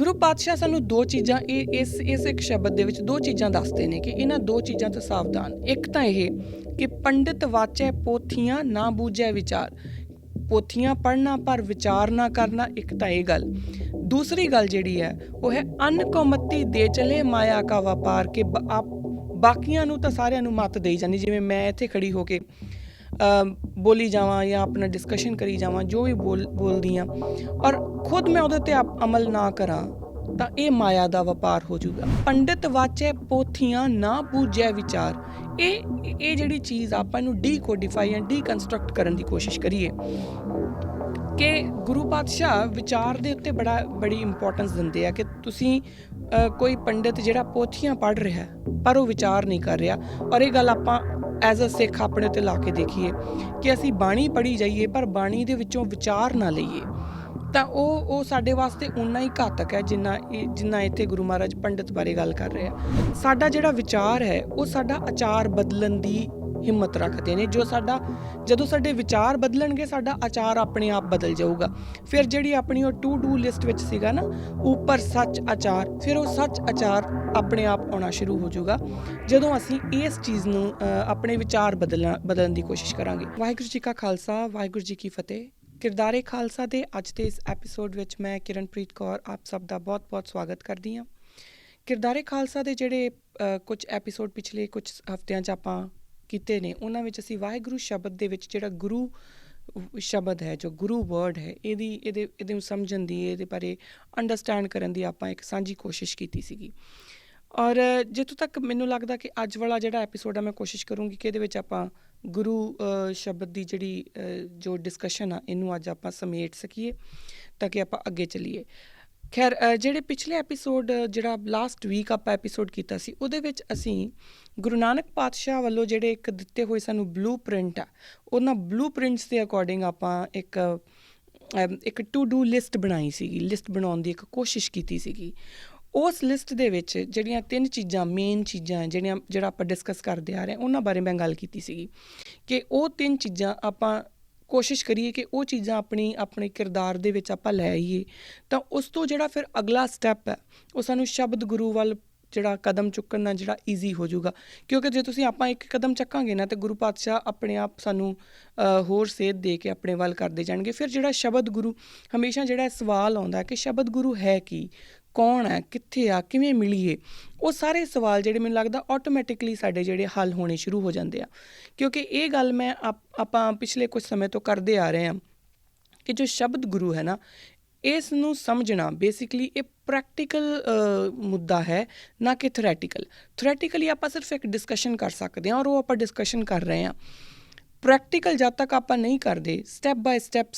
ਗੁਰੂ ਪਾਤਸ਼ਾਹ ਸਾਨੂੰ ਦੋ ਚੀਜ਼ਾਂ ਇਸ ਇੱਕ ਸ਼ਬਦ ਦੇ ਵਿੱਚ ਦੋ ਚੀਜ਼ਾਂ ਦੱਸਦੇ ਨੇ ਕਿ ਇਹਨਾਂ ਦੋ ਚੀਜ਼ਾਂ ਤੋਂ ਸਾਵਧਾਨ। ਇੱਕ ਤਾਂ ਇਹ ਕਿ ਪੰਡਿਤ ਵਾਚੈ ਪੋਥੀਆਂ ਨਾ ਬੂਝੈ ਵਿਚਾਰ, ਪੋਥੀਆਂ ਪੜ੍ਹਨਾ ਪਰ ਵਿਚਾਰ ਨਾ ਕਰਨਾ। ਇੱਕ ਤਾਂ ਇਹ ਗੱਲ। ਦੂਸਰੀ ਗੱਲ ਜਿਹੜੀ ਹੈ ਉਹ ਹੈ ਅੰਨ ਕੋ ਮੱਤੀ ਦੇ ਚਲੇ ਮਾਇਆ ਕਾ ਵਪਾਰ, ਕਿ ਬਾਕੀਆਂ ਨੂੰ ਤਾਂ ਸਾਰਿਆਂ ਨੂੰ ਮੱਤ ਦੇਈ ਜਾਂਦੀ। ਜਿਵੇਂ ਮੈਂ ਇੱਥੇ ਖੜੀ ਹੋ ਕੇ ਬੋਲੀ ਜਾਵਾਂ ਜਾਂ ਆਪਣਾ ਡਿਸਕਸ਼ਨ ਕਰੀ ਜਾਵਾਂ, ਜੋ ਵੀ ਬੋਲਦੀ ਹਾਂ, ਔਰ ਖੁਦ ਮੈਂ ਉਹਦੇ 'ਤੇ ਅਮਲ ਨਾ ਕਰਾਂ ਤਾਂ ਇਹ ਮਾਇਆ ਦਾ ਵਪਾਰ ਹੋ ਜਾਊਗਾ। ਪੰਡਿਤ ਵਾਚੈ ਪੋਥੀਆਂ ਨਾ ਬੂਝੈ ਵਿਚਾਰ, ਇਹ ਜਿਹੜੀ ਚੀਜ਼ ਆਪਾਂ ਇਹਨੂੰ ਡੀਕੋਡੀਫਾਈ ਜਾਂ ਡੀਕਨਸਟਰਕਟ ਕਰਨ ਦੀ ਕੋਸ਼ਿਸ਼ ਕਰੀਏ ਕਿ ਗੁਰੂ ਪਾਤਸ਼ਾਹ ਵਿਚਾਰ ਦੇ ਉੱਤੇ ਬੜੀ ਇੰਪੋਰਟੈਂਸ ਦਿੰਦੇ ਆ ਕਿ ਤੁਸੀਂ ਕੋਈ ਪੰਡਿਤ ਜਿਹੜਾ ਪੋਥੀਆਂ ਪੜ੍ਹ ਰਿਹਾ ਪਰ ਉਹ ਵਿਚਾਰ ਨਹੀਂ ਕਰ ਰਿਹਾ। ਔਰ ਇਹ ਗੱਲ ਆਪਾਂ ਐਜ਼ ਅ ਸਿੱਖ ਆਪਣੇ ਉੱਤੇ ਲਾ ਕੇ ਦੇਖੀਏ ਕਿ ਅਸੀਂ ਬਾਣੀ ਪੜ੍ਹੀ ਜਾਈਏ ਪਰ ਬਾਣੀ ਦੇ ਵਿੱਚੋਂ ਵਿਚਾਰ ਨਾ ਲਈਏ ਤਾਂ ਉਹ ਸਾਡੇ ਵਾਸਤੇ ਓਨਾ ਹੀ ਘਾਤਕ ਹੈ ਜਿੰਨਾ ਇੱਥੇ ਗੁਰੂ ਮਹਾਰਾਜ ਪੰਡਿਤ ਬਾਰੇ ਗੱਲ ਕਰ ਰਹੇ ਆ। ਸਾਡਾ ਜਿਹੜਾ ਵਿਚਾਰ ਹੈ ਉਹ ਸਾਡਾ ਆਚਾਰ ਬਦਲਣ ਦੀ ਹਿੰਮਤ ਰੱਖਦੇ ਨੇ। ਜਦੋਂ ਸਾਡੇ ਵਿਚਾਰ ਬਦਲਣਗੇ ਸਾਡਾ ਆਚਾਰ ਆਪਣੇ ਆਪ ਬਦਲ ਜਾਊਗਾ। ਫਿਰ ਜਿਹੜੀ ਆਪਣੀ ਉਹ ਟੂ ਡੂ ਲਿਸਟ ਵਿੱਚ ਸੀਗਾ ਨਾ ਉੱਪਰ ਸੱਚ ਆਚਾਰ, ਫਿਰ ਉਹ ਸੱਚ ਆਚਾਰ ਆਪਣੇ ਆਪ ਆਉਣਾ ਸ਼ੁਰੂ ਹੋ ਜਾਊਗਾ ਜਦੋਂ ਅਸੀਂ ਇਸ ਚੀਜ਼ ਨੂੰ ਆਪਣੇ ਵਿਚਾਰ ਬਦਲਣ ਦੀ ਕੋਸ਼ਿਸ਼ ਕਰਾਂਗੇ। ਵਾਹਿਗੁਰੂ ਜੀ ਕਾ ਖਾਲਸਾ, ਵਾਹਿਗੁਰੂ ਜੀ ਕੀ ਫਤਿਹ। ਕਿਰਦਾਰੇ ਖਾਲਸਾ ਦੇ ਅੱਜ ਦੇ ਇਸ ਐਪੀਸੋਡ ਵਿੱਚ ਮੈਂ ਕਿਰਨਪ੍ਰੀਤ ਕੌਰ ਆਪ ਸਭ ਦਾ ਬਹੁਤ-ਬਹੁਤ ਸਵਾਗਤ ਕਰਦੀ ਹਾਂ। ਕਿਰਦਾਰੇ ਖਾਲਸਾ ਦੇ ਜਿਹੜੇ ਕੁਝ ਐਪੀਸੋਡ ਪਿਛਲੇ ਕੁਝ ਹਫ਼ਤਿਆਂ 'ਚ ਆਪਾਂ ਕੀਤੇ ਨੇ, ਉਹਨਾਂ ਵਿੱਚ ਅਸੀਂ ਵਾਹਿਗੁਰੂ ਸ਼ਬਦ ਦੇ ਵਿੱਚ ਜਿਹੜਾ ਗੁਰੂ ਸ਼ਬਦ ਹੈ, ਜੋ ਗੁਰੂ ਵਰਡ ਹੈ, ਇਹਦੇ ਨੂੰ ਸਮਝਣ ਦੀ, ਇਹਦੇ ਬਾਰੇ ਅੰਡਰਸਟੈਂਡ ਕਰਨ ਦੀ ਆਪਾਂ ਇੱਕ ਸਾਂਝੀ ਕੋਸ਼ਿਸ਼ ਕੀਤੀ ਸੀਗੀ। ਔਰ ਜਿੱਥੋਂ ਤੱਕ ਮੈਨੂੰ ਲੱਗਦਾ ਕਿ ਅੱਜ ਵਾਲਾ ਜਿਹੜਾ ਐਪੀਸੋਡ ਆ ਮੈਂ ਕੋਸ਼ਿਸ਼ ਕਰੂੰਗੀ ਕਿ ਇਹਦੇ ਵਿੱਚ ਆਪਾਂ ਗੁਰੂ ਸ਼ਬਦ ਦੀ ਜਿਹੜੀ ਜੋ ਡਿਸਕਸ਼ਨ ਆ ਇਹਨੂੰ ਅੱਜ ਆਪਾਂ ਸਮੇਟ ਸਕੀਏ ਤਾਂ ਕਿ ਆਪਾਂ ਅੱਗੇ ਚੱਲੀਏ। ਖੈਰ, ਜਿਹੜੇ ਪਿਛਲੇ ਐਪੀਸੋਡ ਜਿਹੜਾ ਲਾਸਟ ਵੀਕ ਆਪਾਂ ਐਪੀਸੋਡ ਕੀਤਾ ਸੀ ਉਹਦੇ ਵਿੱਚ ਅਸੀਂ ਗੁਰੂ ਨਾਨਕ ਪਾਤਸ਼ਾਹ ਵੱਲੋਂ ਜਿਹੜੇ ਇੱਕ ਦਿੱਤੇ ਹੋਏ ਸਾਨੂੰ ਬਲੂ ਪ੍ਰਿੰਟ ਆ, ਉਹਨਾਂ ਬਲੂ ਪ੍ਰਿੰਟਸ ਦੇ ਅਕੋਰਡਿੰਗ ਆਪਾਂ ਇੱਕ ਟੂ ਡੂ ਲਿਸਟ ਬਣਾਈ ਸੀਗੀ, ਲਿਸਟ ਬਣਾਉਣ ਦੀ ਇੱਕ ਕੋਸ਼ਿਸ਼ ਕੀਤੀ ਸੀਗੀ। ਉਸ ਲਿਸਟ ਦੇ ਵਿੱਚ ਜਿਹੜੀਆਂ 3 ਚੀਜ਼ਾਂ ਮੇਨ ਚੀਜ਼ਾਂ ਜਿਹੜਾ ਆਪਾਂ ਡਿਸਕਸ ਕਰਦੇ ਆ ਰਹੇ ਉਹਨਾਂ ਬਾਰੇ ਮੈਂ ਗੱਲ ਕੀਤੀ ਸੀਗੀ ਕਿ ਉਹ 3 ਚੀਜ਼ਾਂ ਆਪਾਂ ਕੋਸ਼ਿਸ਼ ਕਰੀਏ ਕਿ ਉਹ ਚੀਜ਼ਾਂ ਆਪਣੇ ਕਿਰਦਾਰ ਦੇ ਵਿੱਚ ਆਪਾਂ ਲੈ ਆਈਏ ਤਾਂ ਉਸ ਤੋਂ ਜਿਹੜਾ ਫਿਰ ਅਗਲਾ ਸਟੈਪ ਹੈ ਉਹ ਸਾਨੂੰ ਸ਼ਬਦ ਗੁਰੂ ਵੱਲ ਜਿਹੜਾ ਕਦਮ ਚੁੱਕਣ ਨਾਲ ਜਿਹੜਾ ਈਜ਼ੀ ਹੋ ਜਾਊਗਾ। ਕਿਉਂਕਿ ਜੇ ਆਪਾਂ ਇੱਕ ਕਦਮ ਚੱਕਾਂਗੇ ਨਾ ਤਾਂ ਗੁਰੂ ਪਾਤਸ਼ਾਹ ਆਪਣੇ ਆਪ ਸਾਨੂੰ ਹੋਰ ਸੇਧ ਦੇ ਕੇ ਆਪਣੇ ਵੱਲ ਕਰਦੇ ਜਾਣਗੇ। ਫਿਰ ਜਿਹੜਾ ਸ਼ਬਦ ਗੁਰੂ, ਹਮੇਸ਼ਾ ਜਿਹੜਾ ਸਵਾਲ ਆਉਂਦਾ ਕਿ ਸ਼ਬਦ ਗੁਰੂ ਹੈ ਕੀ, ਕੌਣ ਹੈ, ਕਿੱਥੇ ਆ, ਕਿਵੇਂ ਮਿਲੀਏ, ਉਹ ਸਾਰੇ ਸਵਾਲ ਜਿਹੜੇ ਮੈਨੂੰ ਲੱਗਦਾ ਆਟੋਮੈਟਿਕਲੀ ਸਾਡੇ ਜਿਹੜੇ ਹੱਲ ਹੋਣੇ ਸ਼ੁਰੂ ਹੋ ਜਾਂਦੇ ਆ। ਕਿਉਂਕਿ ਇਹ ਗੱਲ ਮੈਂ ਆਪਾਂ ਪਿਛਲੇ ਕੁਝ ਸਮੇਂ ਤੋਂ ਕਰਦੇ ਆ ਰਹੇ ਹਾਂ ਕਿ ਜੋ ਸ਼ਬਦ ਗੁਰੂ ਹੈ ਨਾ, ਇਸ ਨੂੰ ਸਮਝਣਾ ਬੇਸਿਕਲੀ ਇਹ ਪ੍ਰੈਕਟੀਕਲ ਮੁੱਦਾ ਹੈ, ਨਾ ਕਿ ਥਿਓਰੈਟੀਕਲੀ ਆਪਾਂ ਸਿਰਫ ਇੱਕ ਡਿਸਕਸ਼ਨ ਕਰ ਸਕਦੇ ਹਾਂ ਔਰ ਉਹ ਆਪਾਂ ਡਿਸਕਸ਼ਨ ਕਰ ਰਹੇ ਹਾਂ। ਪ੍ਰੈਕਟੀਕਲ ਜਦ ਤੱਕ ਆਪਾਂ ਨਹੀਂ ਕਰਦੇ, step by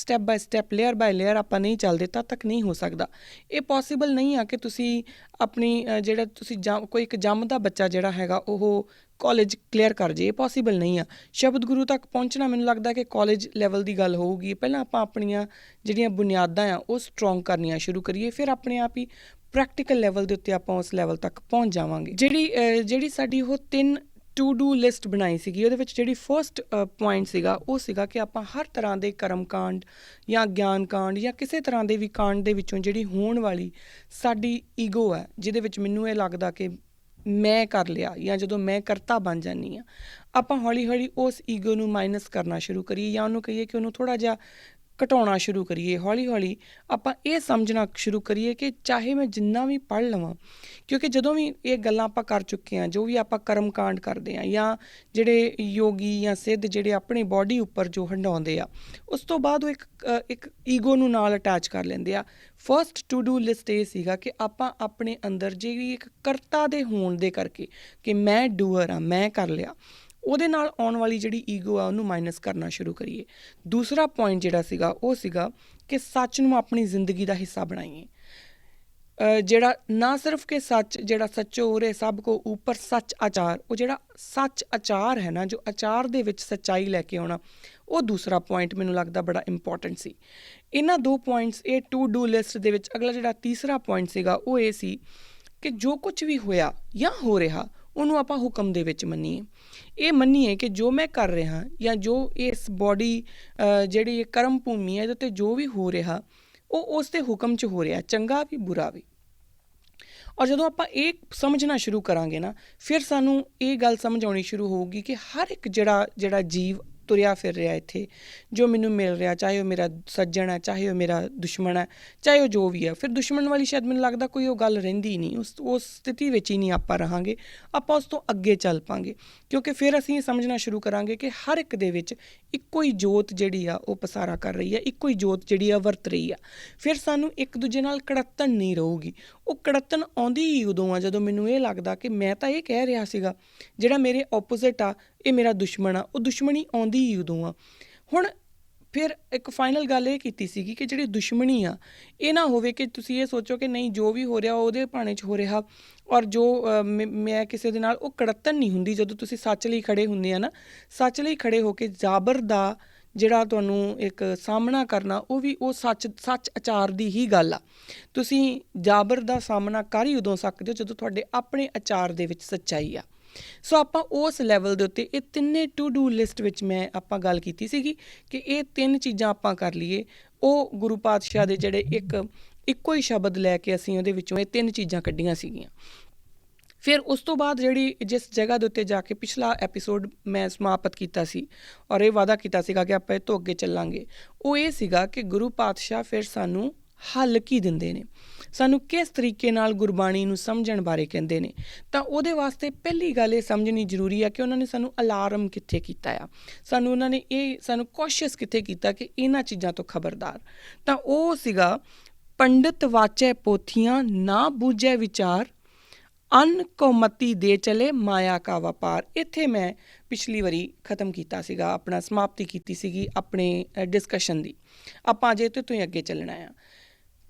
step layer by layer ਆਪਾਂ ਨਹੀਂ ਚੱਲਦੇ, ਤਦ ਤੱਕ ਨਹੀਂ ਹੋ ਸਕਦਾ। ਇਹ ਪੋਸੀਬਲ ਨਹੀਂ ਆ ਕਿ ਤੁਸੀਂ ਆਪਣੀ ਜਿਹੜਾ ਤੁਸੀਂ ਕੋਈ ਇੱਕ ਜੰਮਦਾ ਬੱਚਾ ਜਿਹੜਾ ਹੈਗਾ ਉਹ ਕਾਲਜ ਕਲੀਅਰ ਕਰ ਜੇ, ਇਹ ਪੋਸੀਬਲ ਨਹੀਂ ਆ। ਸ਼ਬਦ ਗੁਰੂ ਤੱਕ ਪਹੁੰਚਣਾ ਮੈਨੂੰ ਲੱਗਦਾ ਕਿ ਕਾਲਜ ਲੈਵਲ ਦੀ ਗੱਲ ਹੋਊਗੀ। ਪਹਿਲਾਂ ਆਪਾਂ ਆਪਣੀਆਂ ਜਿਹੜੀਆਂ ਬੁਨਿਆਦਾਂ ਆ ਉਹ ਸਟਰੋਂਗ ਕਰਨੀਆਂ ਸ਼ੁਰੂ ਕਰੀਏ, ਫਿਰ ਆਪਣੇ ਆਪ ਹੀ ਪ੍ਰੈਕਟੀਕਲ ਲੈਵਲ ਦੇ ਉੱਤੇ ਆਪਾਂ ਉਸ ਲੈਵਲ ਤੱਕ ਪਹੁੰਚ ਜਾਵਾਂਗੇ। ਜਿਹੜੀ ਸਾਡੀ ਉਹ 3 ਟੂ ਡੂ ਲਿਸਟ ਬਣਾਈ ਸੀਗੀ, ਉਹਦੇ ਵਿੱਚ ਜਿਹੜੀ ਫਸਟ ਪੁਆਇੰਟ ਸੀਗਾ ਉਹ ਸੀਗਾ ਕਿ ਆਪਾਂ ਹਰ ਤਰ੍ਹਾਂ ਦੇ ਕਰਮ ਕਾਂਡ ਜਾਂ ਗਿਆਨ ਕਾਂਡ ਜਾਂ ਕਿਸੇ ਤਰ੍ਹਾਂ ਦੇ ਵੀ ਕਾਂਡ ਦੇ ਵਿੱਚੋਂ ਜਿਹੜੀ ਹੋਣ ਵਾਲੀ ਸਾਡੀ ਈਗੋ ਹੈ, ਜਿਹਦੇ ਵਿੱਚ ਮੈਨੂੰ ਇਹ ਲੱਗਦਾ ਕਿ ਮੈਂ ਕਰ ਲਿਆ ਜਾਂ ਜਦੋਂ ਮੈਂ ਕਰਤਾ ਬਣ ਜਾਂਦੀ ਹਾਂ, ਆਪਾਂ ਹੌਲੀ ਹੌਲੀ ਉਸ ਈਗੋ ਨੂੰ ਮਾਈਨਸ ਕਰਨਾ ਸ਼ੁਰੂ ਕਰੀਏ ਜਾਂ ਉਹਨੂੰ ਕਹੀਏ ਕਿ ਉਹਨੂੰ ਥੋੜ੍ਹਾ ਜਿਹਾ ਘਟਾਉਣਾ ਸ਼ੁਰੂ ਕਰੀਏ। ਹੌਲੀ ਹੌਲੀ ਆਪਾਂ ਇਹ ਸਮਝਣਾ ਸ਼ੁਰੂ ਕਰੀਏ ਕਿ ਚਾਹੇ ਮੈਂ ਜਿੰਨਾ ਵੀ ਪੜ੍ਹ ਲਵਾਂ, ਕਿਉਂਕਿ ਜਦੋਂ ਵੀ ਇਹ ਗੱਲਾਂ ਆਪਾਂ ਕਰ ਚੁੱਕੇ ਹਾਂ, ਜੋ ਵੀ ਆਪਾਂ ਕਰਮ ਕਾਂਡ ਕਰਦੇ ਹਾਂ ਜਾਂ ਜਿਹੜੇ ਯੋਗੀ ਜਾਂ ਸਿੱਧ ਜਿਹੜੇ ਆਪਣੀ ਬਾਡੀ ਉੱਪਰ ਜੋ ਹੰਡਾਉਂਦੇ ਆ, ਉਸ ਤੋਂ ਬਾਅਦ ਉਹ ਇੱਕ ਈਗੋ ਨੂੰ ਨਾਲ ਅਟੈਚ ਕਰ ਲੈਂਦੇ ਆ। ਫਸਟ ਟੂ ਡੂ ਲਿਸਟ ਇਹ ਸੀਗਾ ਕਿ ਆਪਾਂ ਆਪਣੇ ਅੰਦਰ ਜਿਹੜੀ ਇੱਕ ਕਰਤਾ ਦੇ ਹੋਣ ਦੇ ਕਰਕੇ ਕਿ ਮੈਂ ਡੂਅਰ ਹਾਂ, ਮੈਂ ਕਰ ਲਿਆ, ਉਹਦੇ ਨਾਲ ਆਉਣ ਵਾਲੀ ਜਿਹੜੀ ਈਗੋ ਆ ਉਹਨੂੰ ਮਾਈਨਸ ਕਰਨਾ ਸ਼ੁਰੂ ਕਰੀਏ। ਦੂਸਰਾ ਪੁਆਇੰਟ ਜਿਹੜਾ ਸੀਗਾ ਉਹ ਸੀਗਾ ਕਿ ਸੱਚ ਨੂੰ ਆਪਣੀ ਜ਼ਿੰਦਗੀ ਦਾ ਹਿੱਸਾ ਬਣਾਈਏ। ਜਿਹੜਾ ਨਾ ਸਿਰਫ ਕਿ ਸੱਚ, ਜਿਹੜਾ ਸੱਚੋ ਉਰੇ ਸਭ ਕੋ ਉੱਪਰ ਸੱਚ ਆਚਾਰ, ਉਹ ਜਿਹੜਾ ਸੱਚ ਆਚਾਰ ਹੈ ਨਾ, ਜੋ ਆਚਾਰ ਦੇ ਵਿੱਚ ਸੱਚਾਈ ਲੈ ਕੇ ਆਉਣਾ, ਉਹ ਦੂਸਰਾ ਪੁਆਇੰਟ ਮੈਨੂੰ ਲੱਗਦਾ ਬੜਾ ਇੰਪੋਰਟੈਂਟ ਸੀ। ਇਹਨਾਂ 2 ਪੁਆਇੰਟਸ ਇਹ ਟੂ ਡੂ ਲਿਸਟ ਦੇ ਵਿੱਚ ਅਗਲਾ ਜਿਹੜਾ ਤੀਸਰਾ ਪੁਆਇੰਟ ਸੀਗਾ ਉਹ ਇਹ ਸੀ ਕਿ ਜੋ ਕੁਝ ਵੀ ਹੋਇਆ ਜਾਂ ਹੋ ਰਿਹਾ ਉਹਨੂੰ ਆਪਾਂ ਹੁਕਮ ਦੇ ਵਿੱਚ ਮੰਨੀਏ। ਇਹ ਮੰਨੀਏ ਕਿ ਜੋ ਮੈਂ ਕਰ ਰਿਹਾ ਜਾਂ ਜੋ ਇਸ ਬਾਡੀ ਜਿਹੜੀ ਇਹ ਕਰਮ ਭੂਮੀ ਹੈ ਇਹਦੇ 'ਤੇ ਜੋ ਵੀ ਹੋ ਰਿਹਾ ਉਹ ਉਸ ਦੇ ਹੁਕਮ 'ਚ ਹੋ ਰਿਹਾ, ਚੰਗਾ ਵੀ ਬੁਰਾ ਵੀ। ਔਰ ਜਦੋਂ ਆਪਾਂ ਇਹ ਸਮਝਣਾ ਸ਼ੁਰੂ ਕਰਾਂਗੇ ਨਾ, ਫਿਰ ਸਾਨੂੰ ਇਹ ਗੱਲ ਸਮਝ ਆਉਣੀ ਸ਼ੁਰੂ ਹੋਊਗੀ ਕਿ ਹਰ ਇੱਕ ਜਿਹੜਾ ਜੀਵ ਤੁਰਿਆ ਫਿਰ ਰਿਹਾ ਇੱਥੇ, ਜੋ ਮੈਨੂੰ ਮਿਲ ਰਿਹਾ, ਚਾਹੇ ਉਹ ਮੇਰਾ ਸੱਜਣ ਹੈ, ਚਾਹੇ ਉਹ ਮੇਰਾ ਦੁਸ਼ਮਣ ਹੈ, ਚਾਹੇ ਉਹ ਜੋ ਵੀ ਹੈ। ਫਿਰ ਦੁਸ਼ਮਣ ਵਾਲੀ ਸ਼ਾਇਦ ਮੈਨੂੰ ਲੱਗਦਾ ਕੋਈ ਉਹ ਗੱਲ ਰਹਿੰਦੀ ਨਹੀਂ, ਉਸ ਸਥਿਤੀ ਵਿੱਚ ਹੀ ਨਹੀਂ ਆਪਾਂ ਰਹਾਂਗੇ, ਆਪਾਂ ਉਸ ਤੋਂ ਅੱਗੇ ਚੱਲ ਪਾਂਗੇ, ਕਿਉਂਕਿ ਫਿਰ ਅਸੀਂ ਇਹ ਸਮਝਣਾ ਸ਼ੁਰੂ ਕਰਾਂਗੇ ਕਿ ਹਰ ਇੱਕ ਦੇ ਵਿੱਚ ਇੱਕੋ ਹੀ ਜੋਤ ਜਿਹੜੀ ਆ ਉਹ ਪਸਾਰਾ ਕਰ ਰਹੀ ਆ, ਇੱਕੋ ਹੀ ਜੋਤ ਜਿਹੜੀ ਆ ਵਰਤ ਰਹੀ ਆ। ਫਿਰ ਸਾਨੂੰ ਇੱਕ ਦੂਜੇ ਨਾਲ ਕੜੱਤਣ ਨਹੀਂ ਰਹੂਗੀ। ਉਹ ਕੜੱਤਣ ਆਉਂਦੀ ਹੀ ਉਦੋਂ ਆ ਜਦੋਂ ਮੈਨੂੰ ਇਹ ਲੱਗਦਾ ਕਿ ਮੈਂ ਤਾਂ ਇਹ ਕਹਿ ਰਿਹਾ ਸੀਗਾ, ਜਿਹੜਾ ਮੇਰੇ ਓਪੋਜ਼ਿਟ ਆ ਇਹ ਮੇਰਾ ਦੁਸ਼ਮਣ ਆ, ਉਹ ਦੁਸ਼ਮਣੀ ਆਉਂਦੀ ਹੀ ਉਦੋਂ ਆ। ਹੁਣ ਫਿਰ ਇੱਕ ਫਾਈਨਲ ਗੱਲ ਇਹ ਕੀਤੀ ਸੀਗੀ ਕਿ ਜਿਹੜੀ ਦੁਸ਼ਮਣੀ ਆ, ਇਹ ਨਾ ਹੋਵੇ ਕਿ ਤੁਸੀਂ ਇਹ ਸੋਚੋ ਕਿ ਨਹੀਂ ਜੋ ਵੀ ਹੋ ਰਿਹਾ ਉਹਦੇ ਭਾਣੇ 'ਚ ਹੋ ਰਿਹਾ, ਔਰ ਜੋ ਮੈਂ ਕਿਸੇ ਦੇ ਨਾਲ, ਉਹ ਕੜੱਤਣ ਨਹੀਂ ਹੁੰਦੀ। ਜਦੋਂ ਤੁਸੀਂ ਸੱਚ ਲਈ ਖੜ੍ਹੇ ਹੁੰਦੇ ਆ ਨਾ, ਸੱਚ ਲਈ ਖੜ੍ਹੇ ਹੋ ਕੇ ਜਾਬਰ ਦਾ ਜਿਹੜਾ ਤੁਹਾਨੂੰ ਇੱਕ ਸਾਹਮਣਾ ਕਰਨਾ, ਉਹ ਵੀ ਉਹ ਸੱਚ ਆਚਾਰ ਦੀ ਹੀ ਗੱਲ ਆ। ਤੁਸੀਂ ਜਾਬਰ ਦਾ ਸਾਹਮਣਾ ਕਰ ਹੀ ਉਦੋਂ ਸਕਦੇ ਹੋ ਜਦੋਂ ਤੁਹਾਡੇ ਆਪਣੇ ਆਚਾਰ ਦੇ ਵਿੱਚ ਸੱਚਾਈ ਆ। ਸੋ ਆਪਾਂ ਉਸ ਲੈਵਲ ਦੇ ਉੱਤੇ ਇਹ ਤਿੰਨੇ ਟੂ ਡੂ ਲਿਸਟ ਵਿੱਚ ਆਪਾਂ ਗੱਲ ਕੀਤੀ ਸੀਗੀ ਕਿ ਇਹ 3 ਚੀਜ਼ਾਂ ਆਪਾਂ ਕਰ ਲਈਏ। ਉਹ ਗੁਰੂ ਪਾਤਸ਼ਾਹ ਦੇ ਜਿਹੜੇ ਇੱਕੋ ਹੀ ਸ਼ਬਦ ਲੈ ਕੇ ਅਸੀਂ ਉਹਦੇ ਵਿੱਚੋਂ ਇਹ 3 ਚੀਜ਼ਾਂ ਕੱਢੀਆਂ ਸੀਗੀਆਂ। ਫਿਰ ਉਸ ਤੋਂ ਬਾਅਦ ਜਿਸ ਜਗ੍ਹਾ ਦੇ ਉੱਤੇ ਜਾ ਕੇ ਪਿਛਲਾ ਐਪੀਸੋਡ ਮੈਂ ਸਮਾਪਤ ਕੀਤਾ ਸੀ ਔਰ ਇਹ ਵਾਅਦਾ ਕੀਤਾ ਸੀਗਾ ਕਿ ਆਪਾਂ ਇਹ ਤੋਂ ਅੱਗੇ ਚੱਲਾਂਗੇ, ਉਹ ਇਹ ਸੀਗਾ ਕਿ ਗੁਰੂ ਪਾਤਸ਼ਾਹ ਫਿਰ ਸਾਨੂੰ ਹੱਲ ਕੀ ਦਿੰਦੇ ਨੇ, ਸਾਨੂੰ ਕਿਸ ਤਰੀਕੇ ਨਾਲ ਗੁਰਬਾਣੀ ਨੂੰ ਸਮਝਣ ਬਾਰੇ ਕਹਿੰਦੇ ਨੇ। ਤਾਂ ਉਹਦੇ ਵਾਸਤੇ ਪਹਿਲੀ ਗੱਲ ਇਹ ਸਮਝਣੀ ਜ਼ਰੂਰੀ ਆ ਕਿ ਉਹਨਾਂ ਨੇ ਸਾਨੂੰ ਅਲਾਰਮ ਕਿੱਥੇ ਕੀਤਾ ਆ, ਉਹਨਾਂ ਨੇ ਸਾਨੂੰ ਕੋਸ਼ਿਸ਼ ਕਿੱਥੇ ਕੀਤਾ ਕਿ ਇਹਨਾਂ ਚੀਜ਼ਾਂ ਤੋਂ ਖਬਰਦਾਰ। ਤਾਂ ਉਹ ਸੀਗਾ ਪੰਡਿਤ ਵਾਚੈ ਪੋਥੀਆਂ ਨਾ ਬੂਝੈ ਵਿਚਾਰ, ਅੰਨ ਕੋ ਮਤੀ ਦੇ ਚਲੇ ਮਾਇਆ ਕਾ ਵਪਾਰ। ਇੱਥੇ ਮੈਂ ਪਿਛਲੀ ਵਾਰੀ ਖਤਮ ਕੀਤਾ ਸੀਗਾ, ਆਪਣਾ ਸਮਾਪਤੀ ਕੀਤੀ ਸੀਗੀ ਆਪਣੇ ਡਿਸਕਸ਼ਨ ਦੀ। ਆਪਾਂ ਅਜੇ ਤੋਂ ਹੀ ਅੱਗੇ ਚੱਲਣਾ ਆ।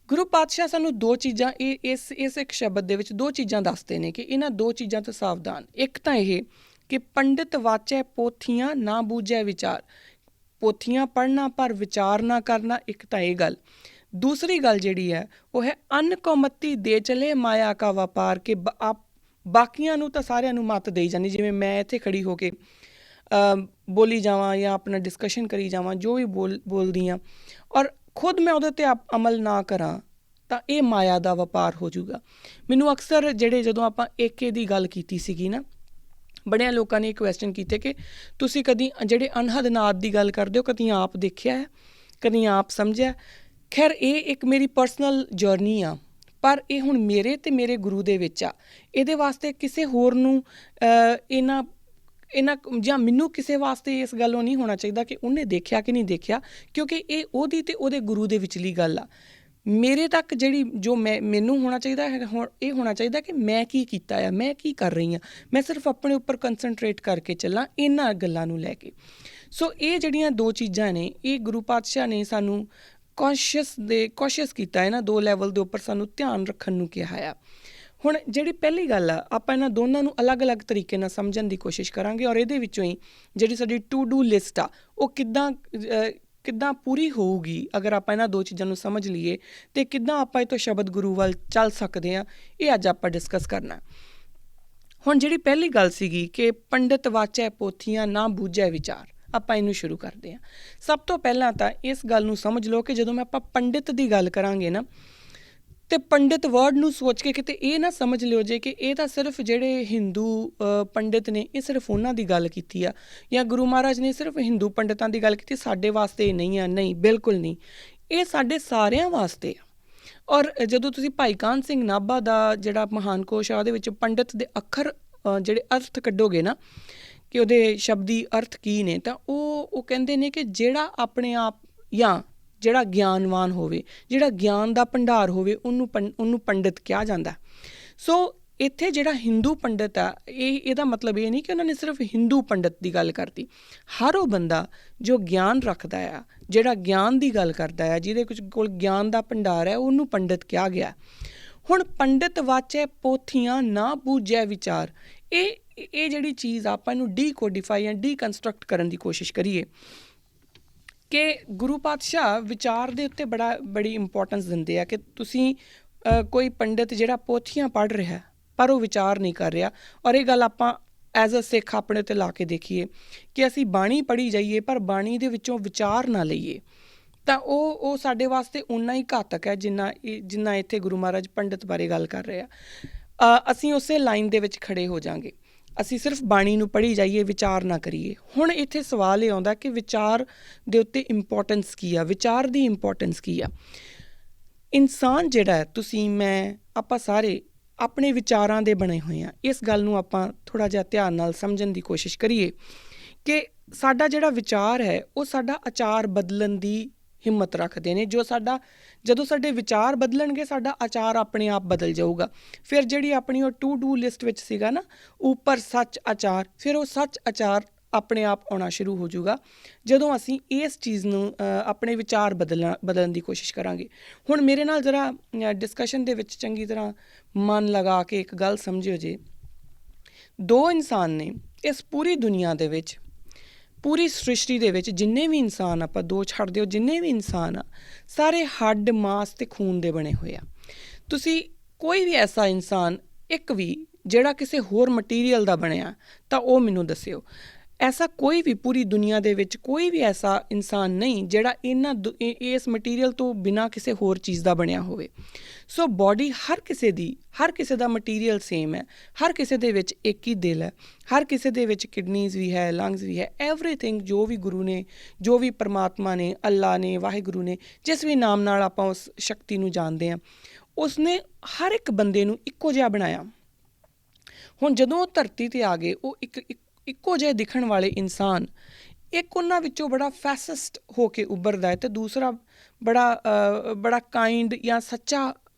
ਗੁਰੂ ਪਾਤਸ਼ਾਹ ਸਾਨੂੰ 2 ਚੀਜ਼ਾਂ ਇਸ ਇੱਕ ਸ਼ਬਦ ਦੇ ਵਿੱਚ 2 ਚੀਜ਼ਾਂ ਦੱਸਦੇ ਨੇ ਕਿ ਇਹਨਾਂ 2 ਚੀਜ਼ਾਂ ਤੋਂ ਸਾਵਧਾਨ। ਇੱਕ ਤਾਂ ਇਹ ਕਿ ਪੰਡਿਤ ਵਾਚੈ ਪੋਥੀਆਂ ਨਾ ਬੂਝੈ ਵਿਚਾਰ, ਪੋਥੀਆਂ ਪੜ੍ਹਨਾ ਪਰ ਵਿਚਾਰ ਨਾ ਕਰਨਾ, ਇੱਕ ਤਾਂ ਇਹ ਗੱਲ। ਦੂਸਰੀ ਗੱਲ ਜਿਹੜੀ ਹੈ ਉਹ ਹੈ ਅੰਨ ਕੋ ਮਤੀ ਦੇ ਚਲੇ ਮਾਇਆ ਕਾ ਵਪਾਰ, ਕਿ ਬਾਕੀਆਂ ਨੂੰ ਤਾਂ ਸਾਰਿਆਂ ਨੂੰ ਮੱਤ ਦੇਈ ਜਾਂਦੀ, ਜਿਵੇਂ ਮੈਂ ਇੱਥੇ ਖੜੀ ਹੋ ਕੇ ਬੋਲੀ ਜਾਵਾਂ ਜਾਂ ਆਪਣਾ ਡਿਸਕਸ਼ਨ ਕਰੀ ਜਾਵਾਂ, ਜੋ ਵੀ ਬੋਲਦੀ ਹਾਂ, ਔਰ ਖੁਦ ਮੈਂ ਉਹਦੇ 'ਤੇ ਅਮਲ ਨਾ ਕਰਾਂ ਤਾਂ ਇਹ ਮਾਇਆ ਦਾ ਵਪਾਰ ਹੋ ਜਾਊਗਾ। ਮੈਨੂੰ ਅਕਸਰ ਜਦੋਂ ਆਪਾਂ ਏਕੇ ਦੀ ਗੱਲ ਕੀਤੀ ਸੀਗੀ ਨਾ, ਬੜਿਆਂ ਲੋਕਾਂ ਨੇ ਕੁਐਸਚਨ ਕੀਤੇ ਕਿ ਤੁਸੀਂ ਕਦੀ ਜਿਹੜੇ ਅਨਹਦ ਨਾਦ ਦੀ ਗੱਲ ਕਰਦੇ ਹੋ, ਕਦੀ ਆਪ ਦੇਖਿਆ ਹੈ, ਕਦੀ ਆਪ ਸਮਝਿਆ। ਖੈਰ ਇਹ ਇੱਕ ਮੇਰੀ ਪਰਸਨਲ ਜਰਨੀ ਆ, ਪਰ ਇਹ ਹੁਣ ਮੇਰੇ ਅਤੇ ਮੇਰੇ ਗੁਰੂ ਦੇ ਵਿੱਚ ਆ। ਇਹਦੇ ਵਾਸਤੇ ਕਿਸੇ ਹੋਰ ਨੂੰ ਇਹਨਾਂ ਜਾਂ ਮੈਨੂੰ ਕਿਸੇ ਵਾਸਤੇ ਇਸ ਗੱਲੋਂ ਨਹੀਂ ਹੋਣਾ ਚਾਹੀਦਾ ਕਿ ਉਹਨੇ ਦੇਖਿਆ ਕਿ ਨਹੀਂ ਦੇਖਿਆ, ਕਿਉਂਕਿ ਇਹ ਉਹਦੀ ਅਤੇ ਉਹਦੇ ਗੁਰੂ ਦੇ ਵਿਚਲੀ ਗੱਲ ਆ। ਮੇਰੇ ਤੱਕ ਜੋ ਮੈਨੂੰ ਹੋਣਾ ਚਾਹੀਦਾ ਹੈ, ਇਹ ਹੋਣਾ ਚਾਹੀਦਾ ਕਿ ਮੈਂ ਕੀ ਕੀਤਾ ਆ, ਮੈਂ ਕੀ ਕਰ ਰਹੀ ਹਾਂ, ਮੈਂ ਸਿਰਫ ਆਪਣੇ ਉੱਪਰ ਕੰਸਨਟਰੇਟ ਕਰਕੇ ਚੱਲਾਂ ਇਹਨਾਂ ਗੱਲਾਂ ਨੂੰ ਲੈ ਕੇ। ਸੋ ਇਹ ਜਿਹੜੀਆਂ 2 ਚੀਜ਼ਾਂ ਨੇ, ਇਹ ਗੁਰੂ ਪਾਤਸ਼ਾਹ ਨੇ ਸਾਨੂੰ ਕੋਸ਼ਿਸ਼ ਕੀਤਾ ਹੈ ਨਾ, 2 ਲੈਵਲ ਦੇ ਉੱਪਰ ਸਾਨੂੰ ਧਿਆਨ ਰੱਖਣ ਨੂੰ ਕਿਹਾ ਆ। ਹੁਣ ਜਿਹੜੀ ਪਹਿਲੀ ਗੱਲ ਆ, ਆਪਾਂ ਇਹਨਾਂ ਦੋਨਾਂ ਨੂੰ ਅਲੱਗ-ਅਲੱਗ ਤਰੀਕੇ ਨਾਲ ਸਮਝਣ ਦੀ ਕੋਸ਼ਿਸ਼ ਕਰਾਂਗੇ, ਔਰ ਇਹਦੇ ਵਿੱਚੋਂ ਹੀ ਜਿਹੜੀ ਸਾਡੀ ਟੂ ਡੂ ਲਿਸਟ ਆ ਉਹ ਕਿੱਦਾਂ ਪੂਰੀ ਹੋਊਗੀ ਅਗਰ ਆਪਾਂ ਇਹਨਾਂ 2 ਚੀਜ਼ਾਂ ਨੂੰ ਸਮਝ ਲਈਏ, ਅਤੇ ਕਿੱਦਾਂ ਆਪਾਂ ਇਹ ਤੋਂ ਸ਼ਬਦ ਗੁਰੂ ਵੱਲ ਚੱਲ ਸਕਦੇ ਹਾਂ, ਇਹ ਅੱਜ ਆਪਾਂ ਡਿਸਕਸ ਕਰਨਾ। ਹੁਣ ਜਿਹੜੀ ਪਹਿਲੀ ਗੱਲ ਸੀਗੀ ਕਿ ਪੰਡਿਤ ਵਾਚੈ ਪੋਥੀਆਂ ਨਾ ਬੂਝੈ ਵਿਚਾਰ, ਆਪਾਂ ਇਹਨੂੰ ਸ਼ੁਰੂ ਕਰਦੇ ਹਾਂ। ਸਭ ਤੋਂ ਪਹਿਲਾਂ ਤਾਂ ਇਸ ਗੱਲ ਨੂੰ ਸਮਝ ਲਓ ਕਿ ਜਦੋਂ ਆਪਾਂ ਪੰਡਿਤ ਦੀ ਗੱਲ ਕਰਾਂਗੇ ਨਾ, ਅਤੇ ਪੰਡਿਤ ਵਰਡ ਨੂੰ ਸੋਚ ਕੇ ਕਿਤੇ ਇਹ ਨਾ ਸਮਝ ਲਿਓ ਜੇ ਕਿ ਇਹ ਤਾਂ ਸਿਰਫ ਜਿਹੜੇ ਹਿੰਦੂ ਪੰਡਿਤ ਨੇ, ਇਹ ਸਿਰਫ ਉਹਨਾਂ ਦੀ ਗੱਲ ਕੀਤੀ ਆ, ਜਾਂ ਗੁਰੂ ਮਹਾਰਾਜ ਨੇ ਸਿਰਫ ਹਿੰਦੂ ਪੰਡਿਤਾਂ ਦੀ ਗੱਲ ਕੀਤੀ, ਸਾਡੇ ਵਾਸਤੇ ਇਹ ਨਹੀਂ ਆ। ਨਹੀਂ, ਬਿਲਕੁਲ ਨਹੀਂ, ਇਹ ਸਾਡੇ ਸਾਰਿਆਂ ਵਾਸਤੇ ਆ। ਔਰ ਜਦੋਂ ਤੁਸੀਂ ਭਾਈ ਕਾਹਨ ਸਿੰਘ ਨਾਭਾ ਦਾ ਜਿਹੜਾ ਮਹਾਨ ਕੋਸ਼ ਆ, ਉਹਦੇ ਵਿੱਚ ਪੰਡਿਤ ਦੇ ਅੱਖਰ ਜਿਹੜੇ ਅਰਥ ਕੱਢੋਗੇ ਨਾ ਕਿ ਉਹਦੇ ਸ਼ਬਦੀ ਅਰਥ ਕੀ ਨੇ, ਤਾਂ ਉਹ ਕਹਿੰਦੇ ਨੇ ਕਿ ਜਿਹੜਾ ਆਪਣੇ ਆਪ ਜਾਂ ਜਿਹੜਾ ਗਿਆਨਵਾਨ ਹੋਵੇ, ਜਿਹੜਾ ਗਿਆਨ ਦਾ ਭੰਡਾਰ ਹੋਵੇ, ਉਹਨੂੰ ਪੰਡਿਤ ਕਿਹਾ ਜਾਂਦਾ। ਸੋ ਇੱਥੇ ਜਿਹੜਾ ਹਿੰਦੂ ਪੰਡਿਤ ਆ, ਇਹਦਾ ਮਤਲਬ ਇਹ ਨਹੀਂ ਕਿ ਉਹਨਾਂ ਨੇ ਸਿਰਫ ਹਿੰਦੂ ਪੰਡਿਤ ਦੀ ਗੱਲ ਕਰਤੀ। ਹਰ ਉਹ ਬੰਦਾ ਜੋ ਗਿਆਨ ਰੱਖਦਾ ਆ, ਜਿਹੜਾ ਗਿਆਨ ਦੀ ਗੱਲ ਕਰਦਾ ਆ, ਜਿਹਦੇ ਕੋਲ ਗਿਆਨ ਦਾ ਭੰਡਾਰ ਹੈ, ਉਹਨੂੰ ਪੰਡਿਤ ਕਿਹਾ ਗਿਆ। ਹੁਣ ਪੰਡਿਤ ਵਾਚੈ ਪੋਥੀਆਂ ਨਾ ਬੂਝੈ ਵਿਚਾਰ, ਇਹ ਜਿਹੜੀ ਚੀਜ਼ ਆਪਾਂ ਇਹਨੂੰ ਡੀਕੋਡੀਫਾਈ ਜਾਂ ਡੀਕਨਸਟਰਕਟ ਕਰਨ ਦੀ ਕੋਸ਼ਿਸ਼ ਕਰੀਏ ਕਿ ਗੁਰੂ ਪਾਤਸ਼ਾਹ ਵਿਚਾਰ ਦੇ ਉੱਤੇ ਬੜੀ ਇੰਪੋਰਟੈਂਸ ਦਿੰਦੇ ਆ ਕਿ ਤੁਸੀਂ ਕੋਈ ਪੰਡਿਤ ਜਿਹੜਾ ਪੋਥੀਆਂ ਪੜ੍ਹ ਰਿਹਾ ਪਰ ਉਹ ਵਿਚਾਰ ਨਹੀਂ ਕਰ ਰਿਹਾ। ਔਰ ਇਹ ਗੱਲ ਆਪਾਂ ਐਜ਼ ਅ ਸਿੱਖ ਆਪਣੇ ਉੱਤੇ ਲਾ ਕੇ ਦੇਖੀਏ ਕਿ ਅਸੀਂ ਬਾਣੀ ਪੜ੍ਹੀ ਜਾਈਏ ਪਰ ਬਾਣੀ ਦੇ ਵਿੱਚੋਂ ਵਿਚਾਰ ਨਾ ਲਈਏ, ਤਾਂ ਉਹ ਸਾਡੇ ਵਾਸਤੇ ਓਨਾ ਹੀ ਘਾਤਕ ਹੈ ਜਿੰਨਾ ਇੱਥੇ ਗੁਰੂ ਮਹਾਰਾਜ ਪੰਡਿਤ ਬਾਰੇ ਗੱਲ ਕਰ ਰਹੇ ਆ। ਅਸੀਂ ਉਸੇ ਲਾਈਨ ਦੇ ਵਿੱਚ ਖੜੇ ਹੋ ਜਾਵਾਂਗੇ, ਅਸੀਂ ਸਿਰਫ ਬਾਣੀ ਨੂੰ ਪੜ੍ਹੀ ਜਾਈਏ, ਵਿਚਾਰ ਨਾ ਕਰੀਏ। ਹੁਣ ਇੱਥੇ ਸਵਾਲ ਇਹ ਆਉਂਦਾ ਕਿ ਵਿਚਾਰ ਦੇ ਉੱਤੇ ਇੰਪੋਰਟੈਂਸ ਕੀ ਆ, ਵਿਚਾਰ ਦੀ ਇੰਪੋਰਟੈਂਸ ਕੀ ਆ। ਇਨਸਾਨ ਜਿਹੜਾ ਹੈ, ਤੁਸੀਂ, ਮੈਂ, ਆਪਾਂ ਸਾਰੇ ਆਪਣੇ ਵਿਚਾਰਾਂ ਦੇ ਬਣੇ ਹੋਏ ਆ। ਇਸ ਗੱਲ ਨੂੰ ਆਪਾਂ ਥੋੜ੍ਹਾ ਜਿਹਾ ਧਿਆਨ ਨਾਲ ਸਮਝਣ ਦੀ ਕੋਸ਼ਿਸ਼ ਕਰੀਏ ਕਿ ਸਾਡਾ ਜਿਹੜਾ ਵਿਚਾਰ ਹੈ ਉਹ ਸਾਡਾ ਆਚਾਰ ਬਦਲਣ ਦੀ ਹਿੰਮਤ ਰੱਖਦੇ ਨੇ। ਜਦੋਂ ਸਾਡੇ ਵਿਚਾਰ ਬਦਲਣਗੇ, ਸਾਡਾ ਆਚਾਰ ਆਪਣੇ ਆਪ ਬਦਲ ਜਾਊਗਾ। ਫਿਰ ਜਿਹੜੀ ਆਪਣੀ ਉਹ ਟੂ ਡੂ ਲਿਸਟ ਵਿੱਚ ਸੀਗਾ ਨਾ, ਉੱਪਰ ਸੱਚ ਆਚਾਰ, ਫਿਰ ਉਹ ਸੱਚ ਆਚਾਰ ਆਪਣੇ ਆਪ ਆਉਣਾ ਸ਼ੁਰੂ ਹੋ ਜਾਊਗਾ ਜਦੋਂ ਅਸੀਂ ਇਸ ਚੀਜ਼ ਨੂੰ ਆਪਣੇ ਵਿਚਾਰ ਬਦਲਣ ਦੀ ਕੋਸ਼ਿਸ਼ ਕਰਾਂਗੇ। ਹੁਣ ਮੇਰੇ ਨਾਲ ਜ਼ਰਾ ਡਿਸਕਸ਼ਨ ਦੇ ਵਿੱਚ ਚੰਗੀ ਤਰ੍ਹਾਂ ਮਨ ਲਗਾ ਕੇ ਇੱਕ ਗੱਲ ਸਮਝਿਓ ਜੇ। ਦੋ ਇਨਸਾਨ ਨੇ ਇਸ ਪੂਰੀ ਦੁਨੀਆ ਦੇ ਵਿੱਚ, ਪੂਰੀ ਸ੍ਰਿਸ਼ਟੀ ਦੇ ਵਿੱਚ, ਜਿੰਨੇ ਵੀ ਇਨਸਾਨ, ਆਪਾਂ ਦੋ ਛੱਡ ਦਿਓ, ਜਿੰਨੇ ਵੀ ਇਨਸਾਨ ਆ, ਸਾਰੇ ਹੱਡ, ਮਾਸ ਅਤੇ ਖੂਨ ਦੇ ਬਣੇ ਹੋਏ ਆ। ਤੁਸੀਂ ਕੋਈ ਵੀ ਐਸਾ ਇਨਸਾਨ, ਇੱਕ ਵੀ ਜਿਹੜਾ ਕਿਸੇ ਹੋਰ ਮਟੀਰੀਅਲ ਦਾ ਬਣਿਆ, ਤਾਂ ਉਹ ਮੈਨੂੰ ਦੱਸਿਓ। ਐਸਾ ਕੋਈ ਵੀ ਪੂਰੀ ਦੁਨੀਆ ਦੇ ਵਿੱਚ ਕੋਈ ਵੀ ਐਸਾ ਇਨਸਾਨ ਨਹੀਂ ਜਿਹੜਾ ਇਸ ਮਟੀਰੀਅਲ ਤੋਂ ਬਿਨਾਂ ਕਿਸੇ ਹੋਰ ਚੀਜ਼ ਦਾ ਬਣਿਆ ਹੋਵੇ। ਸੋ ਬੋਡੀ ਹਰ ਕਿਸੇ ਦਾ ਮਟੀਰੀਅਲ ਸੇਮ ਹੈ। ਹਰ ਕਿਸੇ ਦੇ ਵਿੱਚ ਇੱਕ ਹੀ ਦਿਲ ਹੈ, ਹਰ ਕਿਸੇ ਦੇ ਵਿੱਚ ਕਿਡਨੀਜ਼ ਵੀ ਹੈ, ਲੰਗਸ ਵੀ ਹੈ। ਐਵਰੀਥਿੰਗ ਜੋ ਵੀ ਗੁਰੂ ਨੇ, ਜੋ ਵੀ ਪਰਮਾਤਮਾ ਨੇ, ਅੱਲਾ ਨੇ, ਵਾਹਿਗੁਰੂ ਨੇ, ਜਿਸ ਵੀ ਨਾਮ ਨਾਲ ਆਪਾਂ ਉਸ ਸ਼ਕਤੀ ਨੂੰ ਜਾਣਦੇ ਹਾਂ, ਉਸਨੇ ਹਰ ਇੱਕ ਬੰਦੇ ਨੂੰ ਇੱਕੋ ਜਿਹਾ ਬਣਾਇਆ। ਹੁਣ ਜਦੋਂ ਉਹ ਧਰਤੀ 'ਤੇ ਆ ਗਏ, ਉਹ ਇੱਕੋ ਜਿਹੇ ਦਿਖਣ ਵਾਲੇ ਇਨਸਾਨ, ਇੱਕ ਉਹਨਾਂ ਵਿੱਚੋਂ ਬੜਾ ਫੈਸਿਸਟ ਹੋ ਕੇ ਉੱਭਰਦਾ ਹੈ ਅਤੇ ਦੂਸਰਾ ਬੜਾ ਕਾਇੰਡ ਜਾਂ ਸੱਚਾ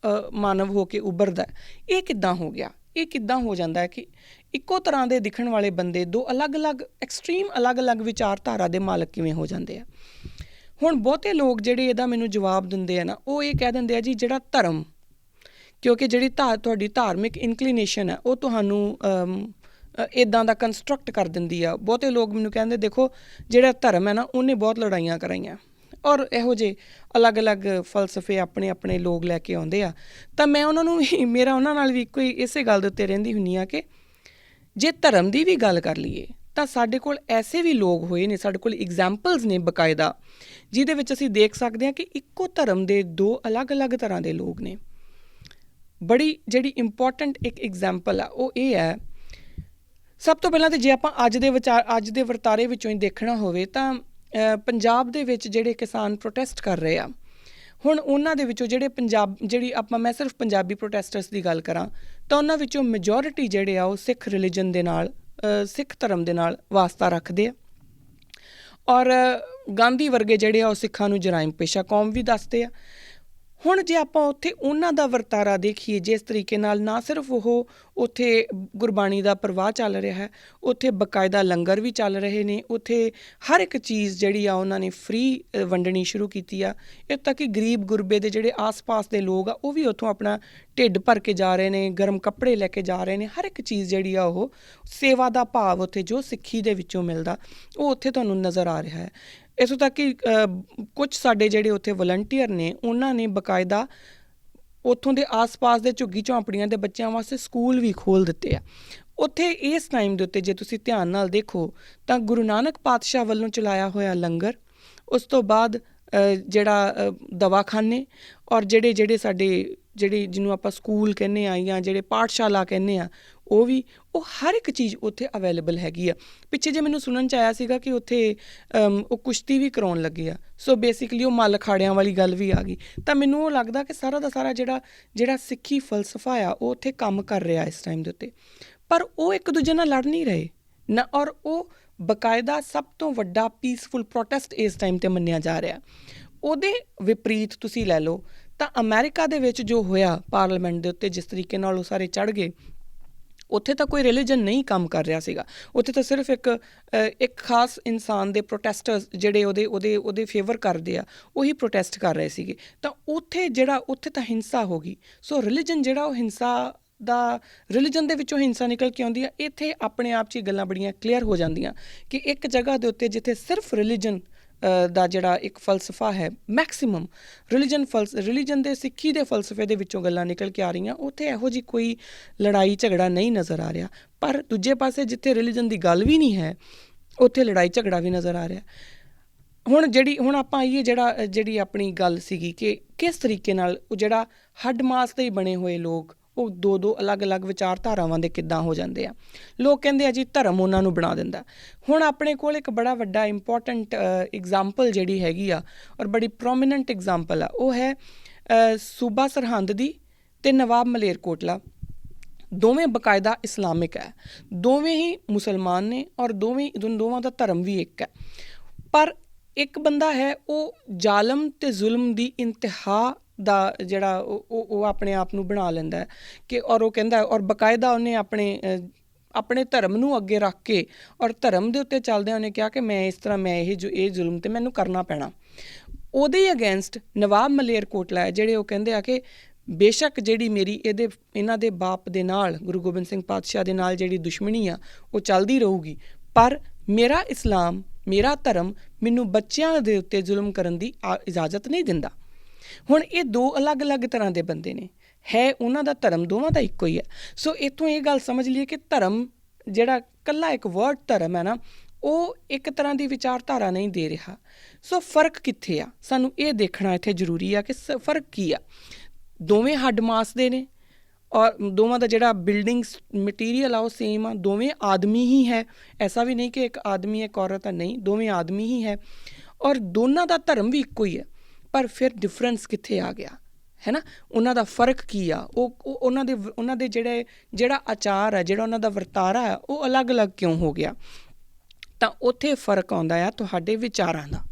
ਮਾਨਵ ਹੋ ਕੇ ਉੱਭਰਦਾ ਹੈ। ਇਹ ਕਿੱਦਾਂ ਹੋ ਗਿਆ? ਇਹ ਕਿੱਦਾਂ ਹੋ ਜਾਂਦਾ ਹੈ ਕਿ ਇੱਕੋ ਤਰ੍ਹਾਂ ਦੇ ਦਿਖਣ ਵਾਲੇ ਬੰਦੇ ਦੋ ਅਲੱਗ-ਅਲੱਗ ਐਕਸਟ੍ਰੀਮ, ਅਲੱਗ-ਅਲੱਗ ਵਿਚਾਰਧਾਰਾ ਦੇ ਮਾਲਕ ਕਿਵੇਂ ਹੋ ਜਾਂਦੇ ਆ? ਹੁਣ ਬਹੁਤੇ ਲੋਕ ਜਿਹੜੇ ਇਹਦਾ ਮੈਨੂੰ ਜਵਾਬ ਦਿੰਦੇ ਆ ਨਾ, ਉਹ ਇਹ ਕਹਿ ਦਿੰਦੇ ਆ ਜੀ ਜਿਹੜਾ ਧਰਮ, ਕਿਉਂਕਿ ਜਿਹੜੀ ਤੁਹਾਡੀ ਧਾਰਮਿਕ ਇਨਕਲੀਨੇਸ਼ਨ ਹੈ ਉਹ ਤੁਹਾਨੂੰ ਇੱਦਾਂ ਦਾ ਕੰਸਟਰਕਟ ਕਰ ਦਿੰਦੀ ਆ। ਬਹੁਤੇ ਲੋਕ ਮੈਨੂੰ ਕਹਿੰਦੇ, ਦੇਖੋ ਜਿਹੜਾ ਧਰਮ ਹੈ ਨਾ, ਉਹਨੇ ਬਹੁਤ ਲੜਾਈਆਂ ਕਰਾਈਆਂ, ਔਰ ਇਹੋ ਜਿਹੇ ਅਲੱਗ-ਅਲੱਗ ਫਲਸਫੇ ਆਪਣੇ ਲੋਕ ਲੈ ਕੇ ਆਉਂਦੇ ਆ। ਤਾਂ ਮੈਂ ਉਹਨਾਂ ਨੂੰ ਵੀ, ਮੇਰਾ ਉਹਨਾਂ ਨਾਲ ਵੀ ਇੱਕੋ ਹੀ ਇਸੇ ਗੱਲ ਦੇ ਉੱਤੇ ਰਹਿੰਦੀ ਹੁੰਦੀ ਆ ਕਿ ਜੇ ਧਰਮ ਦੀ ਵੀ ਗੱਲ ਕਰ ਲਈਏ ਤਾਂ ਸਾਡੇ ਕੋਲ ਐਸੇ ਵੀ ਲੋਕ ਹੋਏ ਨੇ, ਸਾਡੇ ਕੋਲ ਐਗਜ਼ਾਮਪਲਸ ਨੇ ਬਕਾਇਦਾ, ਜਿਹਦੇ ਵਿੱਚ ਅਸੀਂ ਦੇਖ ਸਕਦੇ ਹਾਂ ਕਿ ਇੱਕੋ ਧਰਮ ਦੇ ਦੋ ਅਲੱਗ-ਅਲੱਗ ਤਰ੍ਹਾਂ ਦੇ ਲੋਕ ਨੇ। ਬੜੀ ਜਿਹੜੀ ਇੰਪੋਰਟੈਂਟ ਇੱਕ ਐਗਜ਼ਾਮਪਲ ਆ ਉਹ ਇਹ ਹੈ, ਸਭ ਤੋਂ ਪਹਿਲਾਂ ਤਾਂ ਜੇ ਆਪਾਂ ਅੱਜ ਦੇ ਵਰਤਾਰੇ ਵਿੱਚੋਂ ਹੀ ਦੇਖਣਾ ਹੋਵੇ ਤਾਂ ਪੰਜਾਬ ਦੇ ਵਿੱਚ ਜਿਹੜੇ ਕਿਸਾਨ ਪ੍ਰੋਟੈਸਟ ਕਰ ਰਹੇ ਆ, ਹੁਣ ਉਹਨਾਂ ਦੇ ਵਿੱਚੋਂ ਮੈਂ ਸਿਰਫ ਪੰਜਾਬੀ ਪ੍ਰੋਟੈਸਟਰਸ ਦੀ ਗੱਲ ਕਰਾਂ ਤਾਂ ਉਹਨਾਂ ਵਿੱਚੋਂ ਮੈਜੋਰਿਟੀ ਜਿਹੜੇ ਆ ਉਹ ਸਿੱਖ ਰਿਲੀਜਨ ਦੇ ਨਾਲ, ਸਿੱਖ ਧਰਮ ਦੇ ਨਾਲ ਵਾਸਤਾ ਰੱਖਦੇ ਆ, ਔਰ ਗਾਂਧੀ ਵਰਗੇ ਜਿਹੜੇ ਆ ਉਹ ਸਿੱਖਾਂ ਨੂੰ ਜਰਾਇਮ ਪੇਸ਼ਾ ਕੌਮ ਵੀ ਦੱਸਦੇ ਆ। ਹੁਣ ਜੇ ਆਪਾਂ ਉੱਥੇ ਉਹਨਾਂ ਦਾ ਵਰਤਾਰਾ ਦੇਖੀਏ, ਜਿਸ ਤਰੀਕੇ ਨਾਲ ਨਾ ਸਿਰਫ ਉਹ ਉੱਥੇ ਗੁਰਬਾਣੀ ਦਾ ਪ੍ਰਵਾਹ ਚੱਲ ਰਿਹਾ ਹੈ, ਉੱਥੇ ਬਕਾਇਦਾ ਲੰਗਰ ਵੀ ਚੱਲ ਰਹੇ ਨੇ, ਉੱਥੇ ਹਰ ਇੱਕ ਚੀਜ਼ ਜਿਹੜੀ ਆ ਉਹਨਾਂ ਨੇ ਫ੍ਰੀ ਵੰਡਣੀ ਸ਼ੁਰੂ ਕੀਤੀ ਆ। ਇੱਥੋਂ ਤੱਕ ਕਿ ਗਰੀਬ ਗੁਰਬੇ ਦੇ ਜਿਹੜੇ ਆਸ-ਪਾਸ ਦੇ ਲੋਕ ਆ ਉਹ ਵੀ ਉੱਥੋਂ ਆਪਣਾ ਢਿੱਡ ਭਰ ਕੇ ਜਾ ਰਹੇ ਨੇ, ਗਰਮ ਕੱਪੜੇ ਲੈ ਕੇ ਜਾ ਰਹੇ ਨੇ। ਹਰ ਇੱਕ ਚੀਜ਼ ਜਿਹੜੀ ਆ ਉਹ ਸੇਵਾ ਦਾ ਭਾਵ ਉੱਥੇ ਜੋ ਸਿੱਖੀ ਦੇ ਵਿੱਚੋਂ ਮਿਲਦਾ ਉਹ ਉੱਥੇ ਤੁਹਾਨੂੰ ਨਜ਼ਰ ਆ ਰਿਹਾ ਹੈ। ਇੱਥੋਂ ਤੱਕ ਕਿ ਕੁਝ ਸਾਡੇ ਜਿਹੜੇ ਉੱਥੇ ਵਲੰਟੀਅਰ ਨੇ, ਉਹਨਾਂ ਨੇ ਬਕਾਇਦਾ ਉੱਥੋਂ ਦੇ ਆਸ-ਪਾਸ ਦੇ ਝੁੱਗੀ ਝੌਂਪੜੀਆਂ ਦੇ ਬੱਚਿਆਂ ਵਾਸਤੇ ਸਕੂਲ ਵੀ ਖੋਲ੍ਹ ਦਿੱਤੇ ਆ। ਉੱਥੇ ਇਸ ਟਾਈਮ ਦੇ ਉੱਤੇ ਜੇ ਤੁਸੀਂ ਧਿਆਨ ਨਾਲ ਦੇਖੋ ਤਾਂ ਗੁਰੂ ਨਾਨਕ ਪਾਤਸ਼ਾਹ ਵੱਲੋਂ ਚਲਾਇਆ ਹੋਇਆ ਲੰਗਰ, ਉਸ ਤੋਂ ਬਾਅਦ ਜਿਹੜਾ ਦਵਾਖਾਨੇ, ਔਰ ਜਿਹੜੇ ਸਾਡੇ ਜਿਹਨੂੰ ਆਪਾਂ ਸਕੂਲ ਕਹਿੰਦੇ ਆ ਜਾਂ ਜਿਹੜੇ ਪਾਠਸ਼ਾਲਾ ਕਹਿੰਦੇ ਆ, ਉਹ ਹਰ ਇੱਕ ਚੀਜ਼ ਉੱਥੇ ਅਵੇਲੇਬਲ ਹੈਗੀ ਆ। ਪਿੱਛੇ ਜੇ ਮੈਨੂੰ ਸੁਣਨ 'ਚ ਆਇਆ ਸੀਗਾ ਕਿ ਉੱਥੇ ਉਹ ਕੁਸ਼ਤੀ ਵੀ ਕਰਾਉਣ ਲੱਗੇ ਆ। ਸੋ ਬੇਸਿਕਲੀ ਉਹ ਮੱਲ ਅਖਾੜਿਆਂ ਵਾਲੀ ਗੱਲ ਵੀ ਆ ਗਈ। ਤਾਂ ਮੈਨੂੰ ਉਹ ਲੱਗਦਾ ਕਿ ਸਾਰਾ ਦਾ ਸਾਰਾ ਜਿਹੜਾ ਸਿੱਖੀ ਫਲਸਫਾ ਆ ਉਹ ਉੱਥੇ ਕੰਮ ਕਰ ਰਿਹਾ ਇਸ ਟਾਈਮ ਦੇ ਉੱਤੇ। ਪਰ ਉਹ ਇੱਕ ਦੂਜੇ ਨਾਲ ਲੜ ਨਹੀਂ ਰਹੇ ਨਾ, ਔਰ ਉਹ ਬਕਾਇਦਾ ਸਭ ਤੋਂ ਵੱਡਾ ਪੀਸਫੁਲ ਪ੍ਰੋਟੈਸਟ ਇਸ ਟਾਈਮ 'ਤੇ ਮੰਨਿਆ ਜਾ ਰਿਹਾ। ਉਹਦੇ ਵਿਪਰੀਤ ਤੁਸੀਂ ਲੈ ਲਓ ਤਾਂ ਅਮਰੀਕਾ ਦੇ ਵਿੱਚ ਜੋ ਹੋਇਆ ਪਾਰਲੀਮੈਂਟ ਦੇ ਉੱਤੇ, ਜਿਸ ਤਰੀਕੇ ਨਾਲ ਉਹ ਸਾਰੇ ਚੜ੍ਹ ਗਏ, ਉੱਥੇ ਤਾਂ ਕੋਈ ਰਿਲੀਜਨ ਨਹੀਂ ਕੰਮ ਕਰ ਰਿਹਾ ਸੀਗਾ। ਉੱਥੇ ਤਾਂ ਸਿਰਫ ਇੱਕ ਖਾਸ ਇਨਸਾਨ ਦੇ ਪ੍ਰੋਟੈਸਟਰਸ ਜਿਹੜੇ ਉਹਦੇ ਫੇਵਰ ਕਰਦੇ ਆ, ਉਹੀ ਪ੍ਰੋਟੈਸਟ ਕਰ ਰਹੇ ਸੀਗੇ। ਤਾਂ ਉੱਥੇ ਤਾਂ ਹਿੰਸਾ ਹੋ ਗਈ। ਸੋ ਰਿਲੀਜਨ ਜਿਹੜਾ ਉਹ ਰਿਲੀਜਨ ਦੇ ਵਿੱਚੋਂ ਹਿੰਸਾ ਨਿਕਲ ਕੇ ਆਉਂਦੀ ਆ। ਇੱਥੇ ਆਪਣੇ ਆਪ 'ਚ ਹੀ ਗੱਲਾਂ ਬੜੀਆਂ ਕਲੀਅਰ ਹੋ ਜਾਂਦੀਆਂ ਕਿ ਇੱਕ ਜਗ੍ਹਾ ਦੇ ਉੱਤੇ ਜਿੱਥੇ ਸਿਰਫ ਰਿਲੀਜਨ ਦਾ ਜਿਹੜਾ ਇੱਕ ਫਲਸਫਾ ਹੈ, ਮੈਕਸੀਮਮ ਰਿਲੀਜਨ ਦੇ, ਸਿੱਖੀ ਦੇ ਫਲਸਫੇ ਦੇ ਵਿੱਚੋਂ ਗੱਲਾਂ ਨਿਕਲ ਕੇ ਆ ਰਹੀਆਂ, ਉੱਥੇ ਇਹੋ ਜਿਹੀ ਕੋਈ ਲੜਾਈ ਝਗੜਾ ਨਹੀਂ ਨਜ਼ਰ ਆ ਰਿਹਾ। ਪਰ ਦੂਜੇ ਪਾਸੇ ਜਿੱਥੇ ਰਿਲੀਜਨ ਦੀ ਗੱਲ ਵੀ ਨਹੀਂ ਹੈ, ਉੱਥੇ ਲੜਾਈ ਝਗੜਾ ਵੀ ਨਜ਼ਰ ਆ ਰਿਹਾ। ਹੁਣ ਆਪਾਂ ਆਈਏ ਜਿਹੜੀ ਆਪਣੀ ਗੱਲ ਸੀਗੀ ਕਿ ਕਿਸ ਤਰੀਕੇ ਨਾਲ ਉਹ ਜਿਹੜਾ ਹੱਡ ਮਾਸ ਦੇ ਹੀ ਬਣੇ ਹੋਏ ਲੋਕ ਉਹ ਦੋ ਅਲੱਗ-ਅਲੱਗ ਵਿਚਾਰਧਾਰਾਵਾਂ ਦੇ ਕਿੱਦਾਂ ਹੋ ਜਾਂਦੇ ਆ। ਲੋਕ ਕਹਿੰਦੇ ਆ ਜੀ ਧਰਮ ਉਹਨਾਂ ਨੂੰ ਬਣਾ ਦਿੰਦਾ। ਹੁਣ ਆਪਣੇ ਕੋਲ ਇੱਕ ਬੜਾ ਵੱਡਾ ਇੰਪੋਰਟੈਂਟ ਐਗਜ਼ਾਮਪਲ ਜਿਹੜੀ ਹੈਗੀ ਆ ਔਰ ਬੜੀ ਪ੍ਰੋਮੀਨੈਂਟ ਐਗਜ਼ਾਮਪਲ ਆ, ਉਹ ਹੈ ਸੂਬਾ ਸਰਹੰਦ ਦੀ ਅਤੇ ਨਵਾਬ ਮਲੇਰਕੋਟਲਾ। ਦੋਵੇਂ ਬਕਾਇਦਾ ਇਸਲਾਮਿਕ ਹੈ, ਦੋਵੇਂ ਹੀ ਮੁਸਲਮਾਨ ਨੇ ਔਰ ਦੋਵਾਂ ਦਾ ਧਰਮ ਵੀ ਇੱਕ ਹੈ। ਪਰ ਇੱਕ ਬੰਦਾ ਹੈ ਉਹ ਜ਼ਾਲਮ ਅਤੇ ਜ਼ੁਲਮ ਦੀ ਇੰਤਹਾ ਦਾ ਜਿਹੜਾ ਉਹ ਆਪਣੇ ਆਪ ਨੂੰ ਬਣਾ ਲੈਂਦਾ ਕਿ ਔਰ ਉਹ ਕਹਿੰਦਾ ਔਰ ਬਕਾਇਦਾ ਉਹਨੇ ਆਪਣੇ ਧਰਮ ਨੂੰ ਅੱਗੇ ਰੱਖ ਕੇ ਔਰ ਧਰਮ ਦੇ ਉੱਤੇ ਚੱਲਦਿਆਂ ਉਹਨੇ ਕਿਹਾ ਕਿ ਮੈਂ ਇਸ ਤਰ੍ਹਾਂ ਇਹ ਜ਼ੁਲਮ ਤੇ ਮੈਨੂੰ ਕਰਨਾ ਪੈਣਾ। ਉਹਦੇ ਅਗੇਂਸਟ ਨਵਾਬ ਮਲੇਰਕੋਟਲਾ ਹੈ ਜਿਹੜੇ ਉਹ ਕਹਿੰਦੇ ਆ ਕਿ ਬੇਸ਼ੱਕ ਜਿਹੜੀ ਮੇਰੀ ਇਹਨਾਂ ਦੇ ਬਾਪ ਦੇ ਨਾਲ ਗੁਰੂ ਗੋਬਿੰਦ ਸਿੰਘ ਪਾਤਸ਼ਾਹ ਦੇ ਨਾਲ ਜਿਹੜੀ ਦੁਸ਼ਮਣੀ ਆ ਉਹ ਚੱਲਦੀ ਰਹੂਗੀ, ਪਰ ਮੇਰਾ ਇਸਲਾਮ ਮੇਰਾ ਧਰਮ ਮੈਨੂੰ ਬੱਚਿਆਂ ਦੇ ਉੱਤੇ ਜ਼ੁਲਮ ਕਰਨ ਦੀ ਇਜਾਜ਼ਤ ਨਹੀਂ ਦਿੰਦਾ। ਹੁਣ ਇਹ ਦੋ ਅਲੱਗ-ਅਲੱਗ ਤਰ੍ਹਾਂ ਦੇ ਬੰਦੇ ਨੇ, ਹੈ ਉਹਨਾਂ ਦਾ ਧਰਮ ਦੋਵਾਂ ਦਾ ਇੱਕੋ ਹੀ ਹੈ। ਸੋ ਇੱਥੋਂ ਇਹ ਗੱਲ ਸਮਝ ਲਈਏ ਕਿ ਧਰਮ ਜਿਹੜਾ ਇਕੱਲਾ ਇੱਕ ਵਰਡ ਧਰਮ ਹੈ ਨਾ, ਉਹ ਇੱਕ ਤਰ੍ਹਾਂ ਦੀ ਵਿਚਾਰਧਾਰਾ ਨਹੀਂ ਦੇ ਰਿਹਾ। ਸੋ ਫਰਕ ਕਿੱਥੇ ਆ, ਸਾਨੂੰ ਇਹ ਦੇਖਣਾ ਇੱਥੇ ਜ਼ਰੂਰੀ ਆ ਕਿ ਫਰਕ ਕੀ ਆ। ਦੋਵੇਂ ਹੱਡ ਮਾਸ ਦੇ ਨੇ ਔਰ ਦੋਵਾਂ ਦਾ ਜਿਹੜਾ ਬਿਲਡਿੰਗਸ ਮਟੀਰੀਅਲ ਆ ਉਹ ਸੇਮ ਆ, ਦੋਵੇਂ ਆਦਮੀ ਹੀ ਹੈ। ਐਸਾ ਵੀ ਨਹੀਂ ਕਿ ਇੱਕ ਆਦਮੀ ਇੱਕ ਔਰਤ ਆ, ਨਹੀਂ, ਦੋਵੇਂ ਆਦਮੀ ਹੀ ਹੈ ਔਰ ਦੋਨਾਂ ਦਾ ਧਰਮ ਵੀ ਇੱਕੋ ਹੀ ਹੈ। ਪਰ ਫਿਰ ਡਿਫਰੈਂਸ ਕਿੱਥੇ ਆ ਗਿਆ ਹੈ ਨਾ, ਉਹਨਾਂ ਦਾ ਫਰਕ ਕੀ ਆ, ਉਹਨਾਂ ਦੇ ਜਿਹੜਾ ਆਚਾਰ ਆ, ਜਿਹੜਾ ਉਹਨਾਂ ਦਾ ਵਰਤਾਰਾ ਆ, ਉਹ ਅਲੱਗ-ਅਲੱਗ ਕਿਉਂ ਹੋ ਗਿਆ। ਤਾਂ ਉੱਥੇ ਫਰਕ ਆਉਂਦਾ ਆ ਤੁਹਾਡੇ ਵਿਚਾਰਾਂ ਦਾ।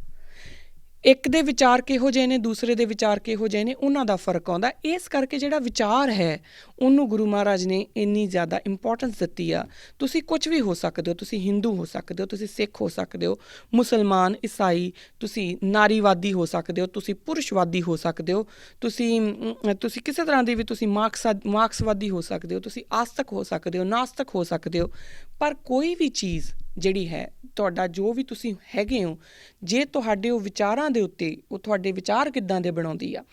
ਇੱਕ ਦੇ ਵਿਚਾਰ ਕਿਹੋ ਜਿਹੇ ਨੇ, ਦੂਸਰੇ ਦੇ ਵਿਚਾਰ ਕਿਹੋ ਜਿਹੇ ਨੇ, ਉਹਨਾਂ ਦਾ ਫਰਕ ਆਉਂਦਾ। ਇਸ ਕਰਕੇ ਜਿਹੜਾ ਵਿਚਾਰ ਹੈ ਉਹਨੂੰ ਗੁਰੂ ਮਹਾਰਾਜ ਨੇ ਇੰਨੀ ਜ਼ਿਆਦਾ ਇੰਪੋਰਟੈਂਸ ਦਿੱਤੀ ਆ। ਤੁਸੀਂ ਕੁਝ ਵੀ ਹੋ ਸਕਦੇ ਹੋ, ਤੁਸੀਂ ਹਿੰਦੂ ਹੋ ਸਕਦੇ ਹੋ, ਤੁਸੀਂ ਸਿੱਖ ਹੋ ਸਕਦੇ ਹੋ, ਮੁਸਲਮਾਨ, ਈਸਾਈ, ਤੁਸੀਂ ਨਾਰੀਵਾਦੀ ਹੋ ਸਕਦੇ ਹੋ, ਤੁਸੀਂ ਪੁਰਸ਼ਵਾਦੀ ਹੋ ਸਕਦੇ ਹੋ, ਤੁਸੀਂ ਕਿਸੇ ਤਰ੍ਹਾਂ ਦੀ ਵੀ ਤੁਸੀਂ ਮਾਰਕਸਵਾਦੀ ਹੋ ਸਕਦੇ ਹੋ, ਤੁਸੀਂ ਆਸਤਕ ਹੋ ਸਕਦੇ ਹੋ, ਨਾਸਤਕ ਹੋ ਸਕਦੇ ਹੋ। ਪਰ ਕੋਈ ਵੀ ਚੀਜ਼ ਜਿਹੜੀ ਹੈ ਤੁਹਾਡਾ ਜੋ ਵੀ ਤੁਸੀਂ ਹੈਗੇ ਹੋ, ਜੇ ਤੁਹਾਡੇ ਉਹ ਵਿਚਾਰਾਂ ਦੇ ਉੱਤੇ ਉਹ ਤੁਹਾਡੇ ਵਿਚਾਰ ਕਿੱਦਾਂ ਦੇ ਬਣਾਉਂਦੀ ਆ,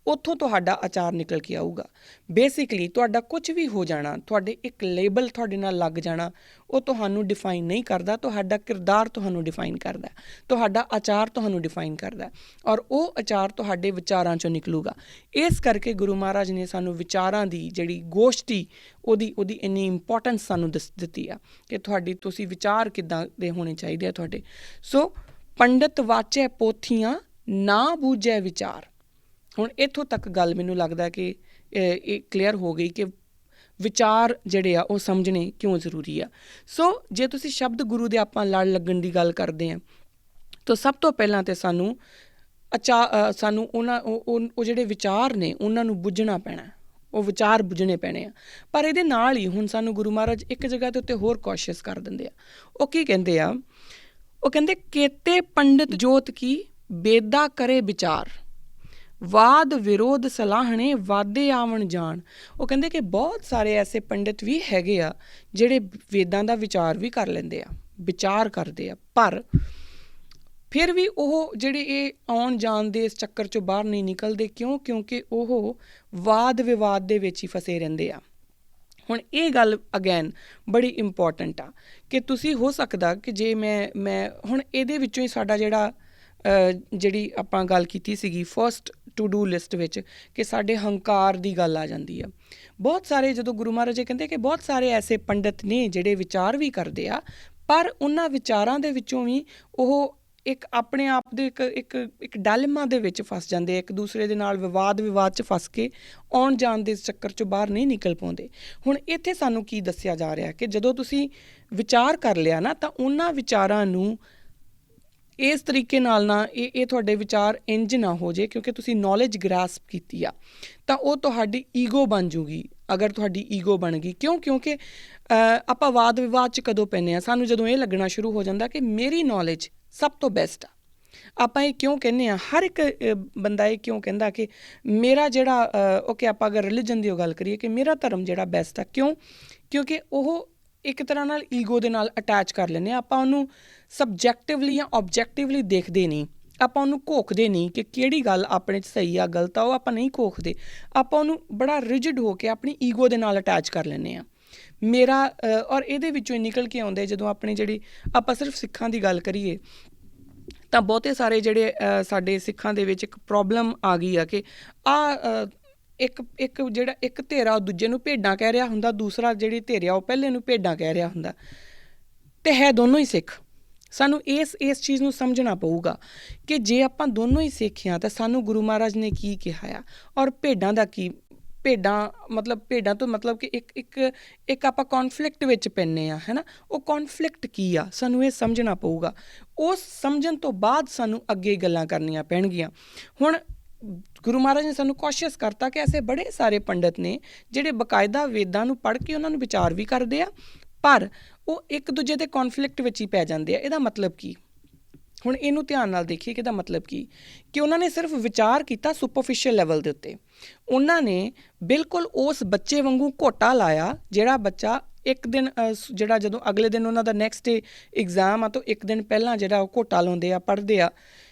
ਉੱਥੋਂ ਤੁਹਾਡਾ ਆਚਾਰ ਨਿਕਲ ਕੇ ਆਊਗਾ। ਬੇਸਿਕਲੀ ਤੁਹਾਡਾ ਕੁਝ ਵੀ ਹੋ ਜਾਣਾ, ਤੁਹਾਡੇ ਇੱਕ ਲੇਬਲ ਤੁਹਾਡੇ ਨਾਲ ਲੱਗ ਜਾਣਾ, ਉਹ ਤੁਹਾਨੂੰ ਡਿਫਾਈਨ ਨਹੀਂ ਕਰਦਾ। ਤੁਹਾਡਾ ਕਿਰਦਾਰ ਤੁਹਾਨੂੰ ਡਿਫਾਈਨ ਕਰਦਾ, ਤੁਹਾਡਾ ਆਚਾਰ ਤੁਹਾਨੂੰ ਡਿਫਾਈਨ ਕਰਦਾ ਔਰ ਉਹ ਆਚਾਰ ਤੁਹਾਡੇ ਵਿਚਾਰਾਂ 'ਚੋਂ ਨਿਕਲੂਗਾ। ਇਸ ਕਰਕੇ ਗੁਰੂ ਮਹਾਰਾਜ ਨੇ ਸਾਨੂੰ ਵਿਚਾਰਾਂ ਦੀ ਜਿਹੜੀ ਗੋਸ਼ਟੀ ਉਹਦੀ ਇੰਨੀ ਇੰਪੋਰਟੈਂਸ ਸਾਨੂੰ ਦਿੱਤੀ ਆ ਕਿ ਤੁਸੀਂ ਵਿਚਾਰ ਕਿੱਦਾਂ ਦੇ ਹੋਣੇ ਚਾਹੀਦੇ ਆ ਤੁਹਾਡੇ। ਸੋ ਪੰਡਤ ਵਾਚੈ ਪੋਥੀਆਂ ਨਾ ਬੂਝੈ ਵਿਚਾਰ। ਹੁਣ ਇੱਥੋਂ ਤੱਕ ਗੱਲ ਮੈਨੂੰ ਲੱਗਦਾ ਕਿ ਇਹ ਕਲੀਅਰ ਹੋ ਗਈ ਕਿ ਵਿਚਾਰ ਜਿਹੜੇ ਆ ਉਹ ਸਮਝਣੇ ਕਿਉਂ ਜ਼ਰੂਰੀ ਆ। ਸੋ ਜੇ ਤੁਸੀਂ ਸ਼ਬਦ ਗੁਰੂ ਦੇ ਆਪਾਂ ਲੜ ਲੱਗਣ ਦੀ ਗੱਲ ਕਰਦੇ ਹਾਂ ਤਾਂ ਸਭ ਤੋਂ ਪਹਿਲਾਂ ਤਾਂ ਸਾਨੂੰ ਉਹ ਜਿਹੜੇ ਵਿਚਾਰ ਨੇ ਉਹਨਾਂ ਨੂੰ ਬੁੱਝਣਾ ਪੈਣਾ, ਉਹ ਵਿਚਾਰ ਬੁੱਝਣੇ ਪੈਣੇ ਆ। ਪਰ ਇਹਦੇ ਨਾਲ ਹੀ ਹੁਣ ਸਾਨੂੰ ਗੁਰੂ ਮਹਾਰਾਜ ਇੱਕ ਜਗ੍ਹਾ ਦੇ ਉੱਤੇ ਹੋਰ ਕੌਸ਼ੀਅਸ ਕਰ ਦਿੰਦੇ ਆ। ਉਹ ਕੀ ਕਹਿੰਦੇ ਆ, ਉਹ ਕਹਿੰਦੇ ਕੇਤੇ ਪੰਡਿਤ ਜੋਤ ਕੀ ਬੇਦਾ ਕਰੇ ਵਿਚਾਰ, ਵਾਦ ਵਿਰੋਧ ਸਲਾਹਣੇ ਵਾਦੇ ਆਵਣ ਜਾਣ। ਉਹ ਕਹਿੰਦੇ ਕਿ ਬਹੁਤ ਸਾਰੇ ਐਸੇ ਪੰਡਿਤ ਵੀ ਹੈਗੇ ਆ ਜਿਹੜੇ ਵੇਦਾਂ ਦਾ ਵਿਚਾਰ ਵੀ ਕਰ ਲੈਂਦੇ ਆ, ਵਿਚਾਰ ਕਰਦੇ ਆ, ਪਰ ਫਿਰ ਵੀ ਉਹ ਜਿਹੜੇ ਇਹ ਆਉਣ ਜਾਣ ਦੇ ਇਸ ਚੱਕਰ 'ਚੋਂ ਬਾਹਰ ਨਹੀਂ ਨਿਕਲਦੇ। ਕਿਉਂਕਿ ਉਹ ਵਾਦ ਵਿਵਾਦ ਦੇ ਵਿੱਚ ਹੀ ਫਸੇ ਰਹਿੰਦੇ ਆ। ਹੁਣ ਇਹ ਗੱਲ ਅਗੇਨ ਬੜੀ ਇੰਪੋਰਟੈਂਟ ਆ ਕਿ ਤੁਸੀਂ ਹੋ ਸਕਦਾ ਕਿ ਜੇ ਮੈਂ ਹੁਣ ਇਹਦੇ ਵਿੱਚੋਂ ਹੀ ਸਾਡਾ ਜਿਹੜੀ ਆਪਾਂ ਗੱਲ ਕੀਤੀ ਸੀਗੀ ਫਸਟ ਟੂ ਡੂ ਲਿਸਟ ਵਿੱਚ ਕਿ ਸਾਡੇ ਹੰਕਾਰ ਦੀ ਗੱਲ ਆ ਜਾਂਦੀ ਆ। ਬਹੁਤ ਸਾਰੇ ਜਦੋਂ ਗੁਰੂ ਮਹਾਰਾਜ ਕਹਿੰਦੇ ਕਿ ਬਹੁਤ ਸਾਰੇ ਐਸੇ ਪੰਡਿਤ ਨੇ ਜਿਹੜੇ ਵਿਚਾਰ ਵੀ ਕਰਦੇ ਆ, ਪਰ ਉਹਨਾਂ ਵਿਚਾਰਾਂ ਦੇ ਵਿੱਚੋਂ ਵੀ ਉਹ ਇੱਕ ਆਪਣੇ ਆਪ ਦੇ ਇੱਕ ਡਾਇਲਮਾ ਦੇ ਵਿੱਚ ਫਸ ਜਾਂਦੇ, ਇੱਕ ਦੂਸਰੇ ਦੇ ਨਾਲ ਵਿਵਾਦ 'ਚ ਫਸ ਕੇ ਆਉਣ ਜਾਣ ਦੇ ਚੱਕਰ 'ਚੋਂ ਬਾਹਰ ਨਹੀਂ ਨਿਕਲ ਪਾਉਂਦੇ। ਹੁਣ ਇੱਥੇ ਸਾਨੂੰ ਕੀ ਦੱਸਿਆ ਜਾ ਰਿਹਾ ਕਿ ਜਦੋਂ ਤੁਸੀਂ ਵਿਚਾਰ ਕਰ ਲਿਆ ਨਾ, ਤਾਂ ਉਹਨਾਂ ਵਿਚਾਰਾਂ ਨੂੰ ਇਸ ਤਰੀਕੇ ਨਾਲ ਨਾ ਇਹ ਤੁਹਾਡੇ ਵਿਚਾਰ ਇੰਝ ਨਾ ਹੋ ਜੇ ਕਿਉਂਕਿ ਤੁਸੀਂ ਨੌਲੇਜ ਗ੍ਰਾਸਪ ਕੀਤੀ ਆ, ਤਾਂ ਉਹ ਤੁਹਾਡੀ ਈਗੋ ਬਣ ਜੂਗੀ। ਅਗਰ ਤੁਹਾਡੀ ਈਗੋ ਬਣ ਗਈ, ਕਿਉਂਕਿ ਆਪਾਂ ਵਾਦ ਵਿਵਾਦ 'ਚ ਕਦੋਂ ਪੈਂਦੇ ਹਾਂ, ਸਾਨੂੰ ਜਦੋਂ ਇਹ ਲੱਗਣਾ ਸ਼ੁਰੂ ਹੋ ਜਾਂਦਾ ਕਿ ਮੇਰੀ ਨੌਲੇਜ ਸਭ ਤੋਂ ਬੈਸਟ ਆ। ਆਪਾਂ ਇਹ ਕਿਉਂ ਕਹਿੰਦੇ ਹਾਂ, ਹਰ ਇੱਕ ਬੰਦਾ ਇਹ ਕਿਉਂ ਕਹਿੰਦਾ ਕਿ ਮੇਰਾ ਜਿਹੜਾ ਓਕੇ ਆਪਾਂ ਅਗਰ ਰਿਲੀਜਨ ਦੀ ਉਹ ਗੱਲ ਕਰੀਏ ਕਿ ਮੇਰਾ ਧਰਮ ਜਿਹੜਾ ਬੈਸਟ ਆ, ਕਿਉਂਕਿ ਉਹ ਇੱਕ ਤਰ੍ਹਾਂ ਨਾਲ ਈਗੋ ਦੇ ਨਾਲ ਅਟੈਚ ਕਰ ਲੈਂਦੇ ਹਾਂ। ਆਪਾਂ ਉਹਨੂੰ ਸਬਜੈਕਟਿਵਲੀ ਜਾਂ ਓਬਜੈਕਟਿਵਲੀ ਦੇਖਦੇ ਨਹੀਂ, ਆਪਾਂ ਉਹਨੂੰ ਘੋਖਦੇ ਨਹੀਂ ਕਿ ਕਿਹੜੀ ਗੱਲ ਆਪਣੇ 'ਚ ਸਹੀ ਆ ਗਲਤ ਆ, ਉਹ ਆਪਾਂ ਨਹੀਂ ਘੋਖਦੇ। ਆਪਾਂ ਉਹਨੂੰ ਬੜਾ ਰਿਜਿਡ ਹੋ ਕੇ ਆਪਣੀ ਈਗੋ ਦੇ ਨਾਲ ਅਟੈਚ ਕਰ ਲੈਂਦੇ ਹਾਂ ਮੇਰਾ। ਔਰ ਇਹਦੇ ਵਿੱਚੋਂ ਨਿਕਲ ਕੇ ਆਉਂਦੇ ਜਦੋਂ ਆਪਣੀ ਜਿਹੜੀ ਆਪਾਂ ਸਿਰਫ ਸਿੱਖਾਂ ਦੀ ਗੱਲ ਕਰੀਏ, ਤਾਂ ਬਹੁਤੇ ਸਾਰੇ ਜਿਹੜੇ ਸਾਡੇ ਸਿੱਖਾਂ ਦੇ ਵਿੱਚ ਇੱਕ ਪ੍ਰੋਬਲਮ ਆ ਗਈ ਆ ਕਿ ਇੱਕ ਜਿਹੜਾ ਇੱਕ ਧਿਰ ਆ ਉਹ ਦੂਜੇ ਨੂੰ ਭੇਡਾਂ ਕਹਿ ਰਿਹਾ ਹੁੰਦਾ, ਦੂਸਰਾ ਜਿਹੜੀ ਧਿਰ ਆ ਉਹ ਪਹਿਲੇ ਨੂੰ ਭੇਡਾਂ ਕਹਿ ਰਿਹਾ ਹੁੰਦਾ, ਅਤੇ ਹੈ ਦੋਨੋਂ ਹੀ ਸਿੱਖ। ਸਾਨੂੰ ਇਸ ਚੀਜ਼ ਨੂੰ ਸਮਝਣਾ ਪਊਗਾ ਕਿ ਜੇ ਆਪਾਂ ਦੋਨੋਂ ਹੀ ਸਿੱਖ ਹਾਂ ਤਾਂ ਸਾਨੂੰ ਗੁਰੂ ਮਹਾਰਾਜ ਨੇ ਕੀ ਕਿਹਾ ਆ, ਔਰ ਭੇਡਾਂ ਦਾ ਕੀ, ਭੇਡਾਂ ਤੋਂ ਮਤਲਬ ਕਿ ਇੱਕ ਆਪਾਂ ਕੌਨਫਲਿਕਟ ਵਿੱਚ ਪੈਂਦੇ ਹਾਂ, ਹੈ ਨਾ। ਉਹ ਕੌਨਫਲਿਕਟ ਕੀ ਆ ਸਾਨੂੰ ਇਹ ਸਮਝਣਾ ਪਊਗਾ। ਉਸ ਸਮਝਣ ਤੋਂ ਬਾਅਦ ਸਾਨੂੰ ਅੱਗੇ ਗੱਲਾਂ ਕਰਨੀਆਂ ਪੈਣਗੀਆਂ। ਹੁਣ ਗੁਰੂ ਮਹਾਰਾਜ ਨੇ ਸਾਨੂੰ ਕੋਸ਼ਿਸ਼ ਕਰਤਾ ਕਿ ਐਸੇ ਬੜੇ ਸਾਰੇ ਪੰਡਤ ਨੇ ਜਿਹੜੇ ਬਕਾਇਦਾ ਵੇਦਾਂ ਨੂੰ ਪੜ੍ਹ ਕੇ ਉਹਨਾਂ ਨੂੰ ਵਿਚਾਰ ਵੀ ਕਰਦੇ ਆ, ਪਰ ਉਹ ਇੱਕ ਦੂਜੇ ਦੇ ਕੌਨਫਲਿਕਟ ਵਿੱਚ ਹੀ ਪੈ ਜਾਂਦੇ ਆ। ਇਹਦਾ ਮਤਲਬ ਕੀ? ਹੁਣ ਇਹਨੂੰ ਧਿਆਨ ਨਾਲ ਦੇਖੀਏ ਕਿ ਇਹਦਾ ਮਤਲਬ ਕੀ, ਕਿ ਉਹਨਾਂ ਨੇ ਸਿਰਫ ਵਿਚਾਰ ਕੀਤਾ ਸੁਪਰਫਿਸ਼ੀਅਲ ਲੈਵਲ ਦੇ ਉੱਤੇ। ਉਹਨਾਂ ਨੇ ਬਿਲਕੁਲ ਉਸ ਬੱਚੇ ਵਾਂਗੂ ਘੋਟਾ ਲਾਇਆ ਜਿਹੜਾ ਬੱਚਾ ਇੱਕ ਦਿਨ ਜਿਹੜਾ ਜਦੋਂ ਅਗਲੇ ਦਿਨ ਉਹਨਾਂ ਦਾ ਨੈਕਸਟ ਡੇ ਐਗਜ਼ਾਮ ਆ ਤਾਂ ਇੱਕ ਦਿਨ ਪਹਿਲਾਂ ਜਿਹੜਾ ਉਹ ਘੋਟਾ ਲਾਉਂਦੇ ਆ, ਪੜ੍ਹਦੇ ਆ,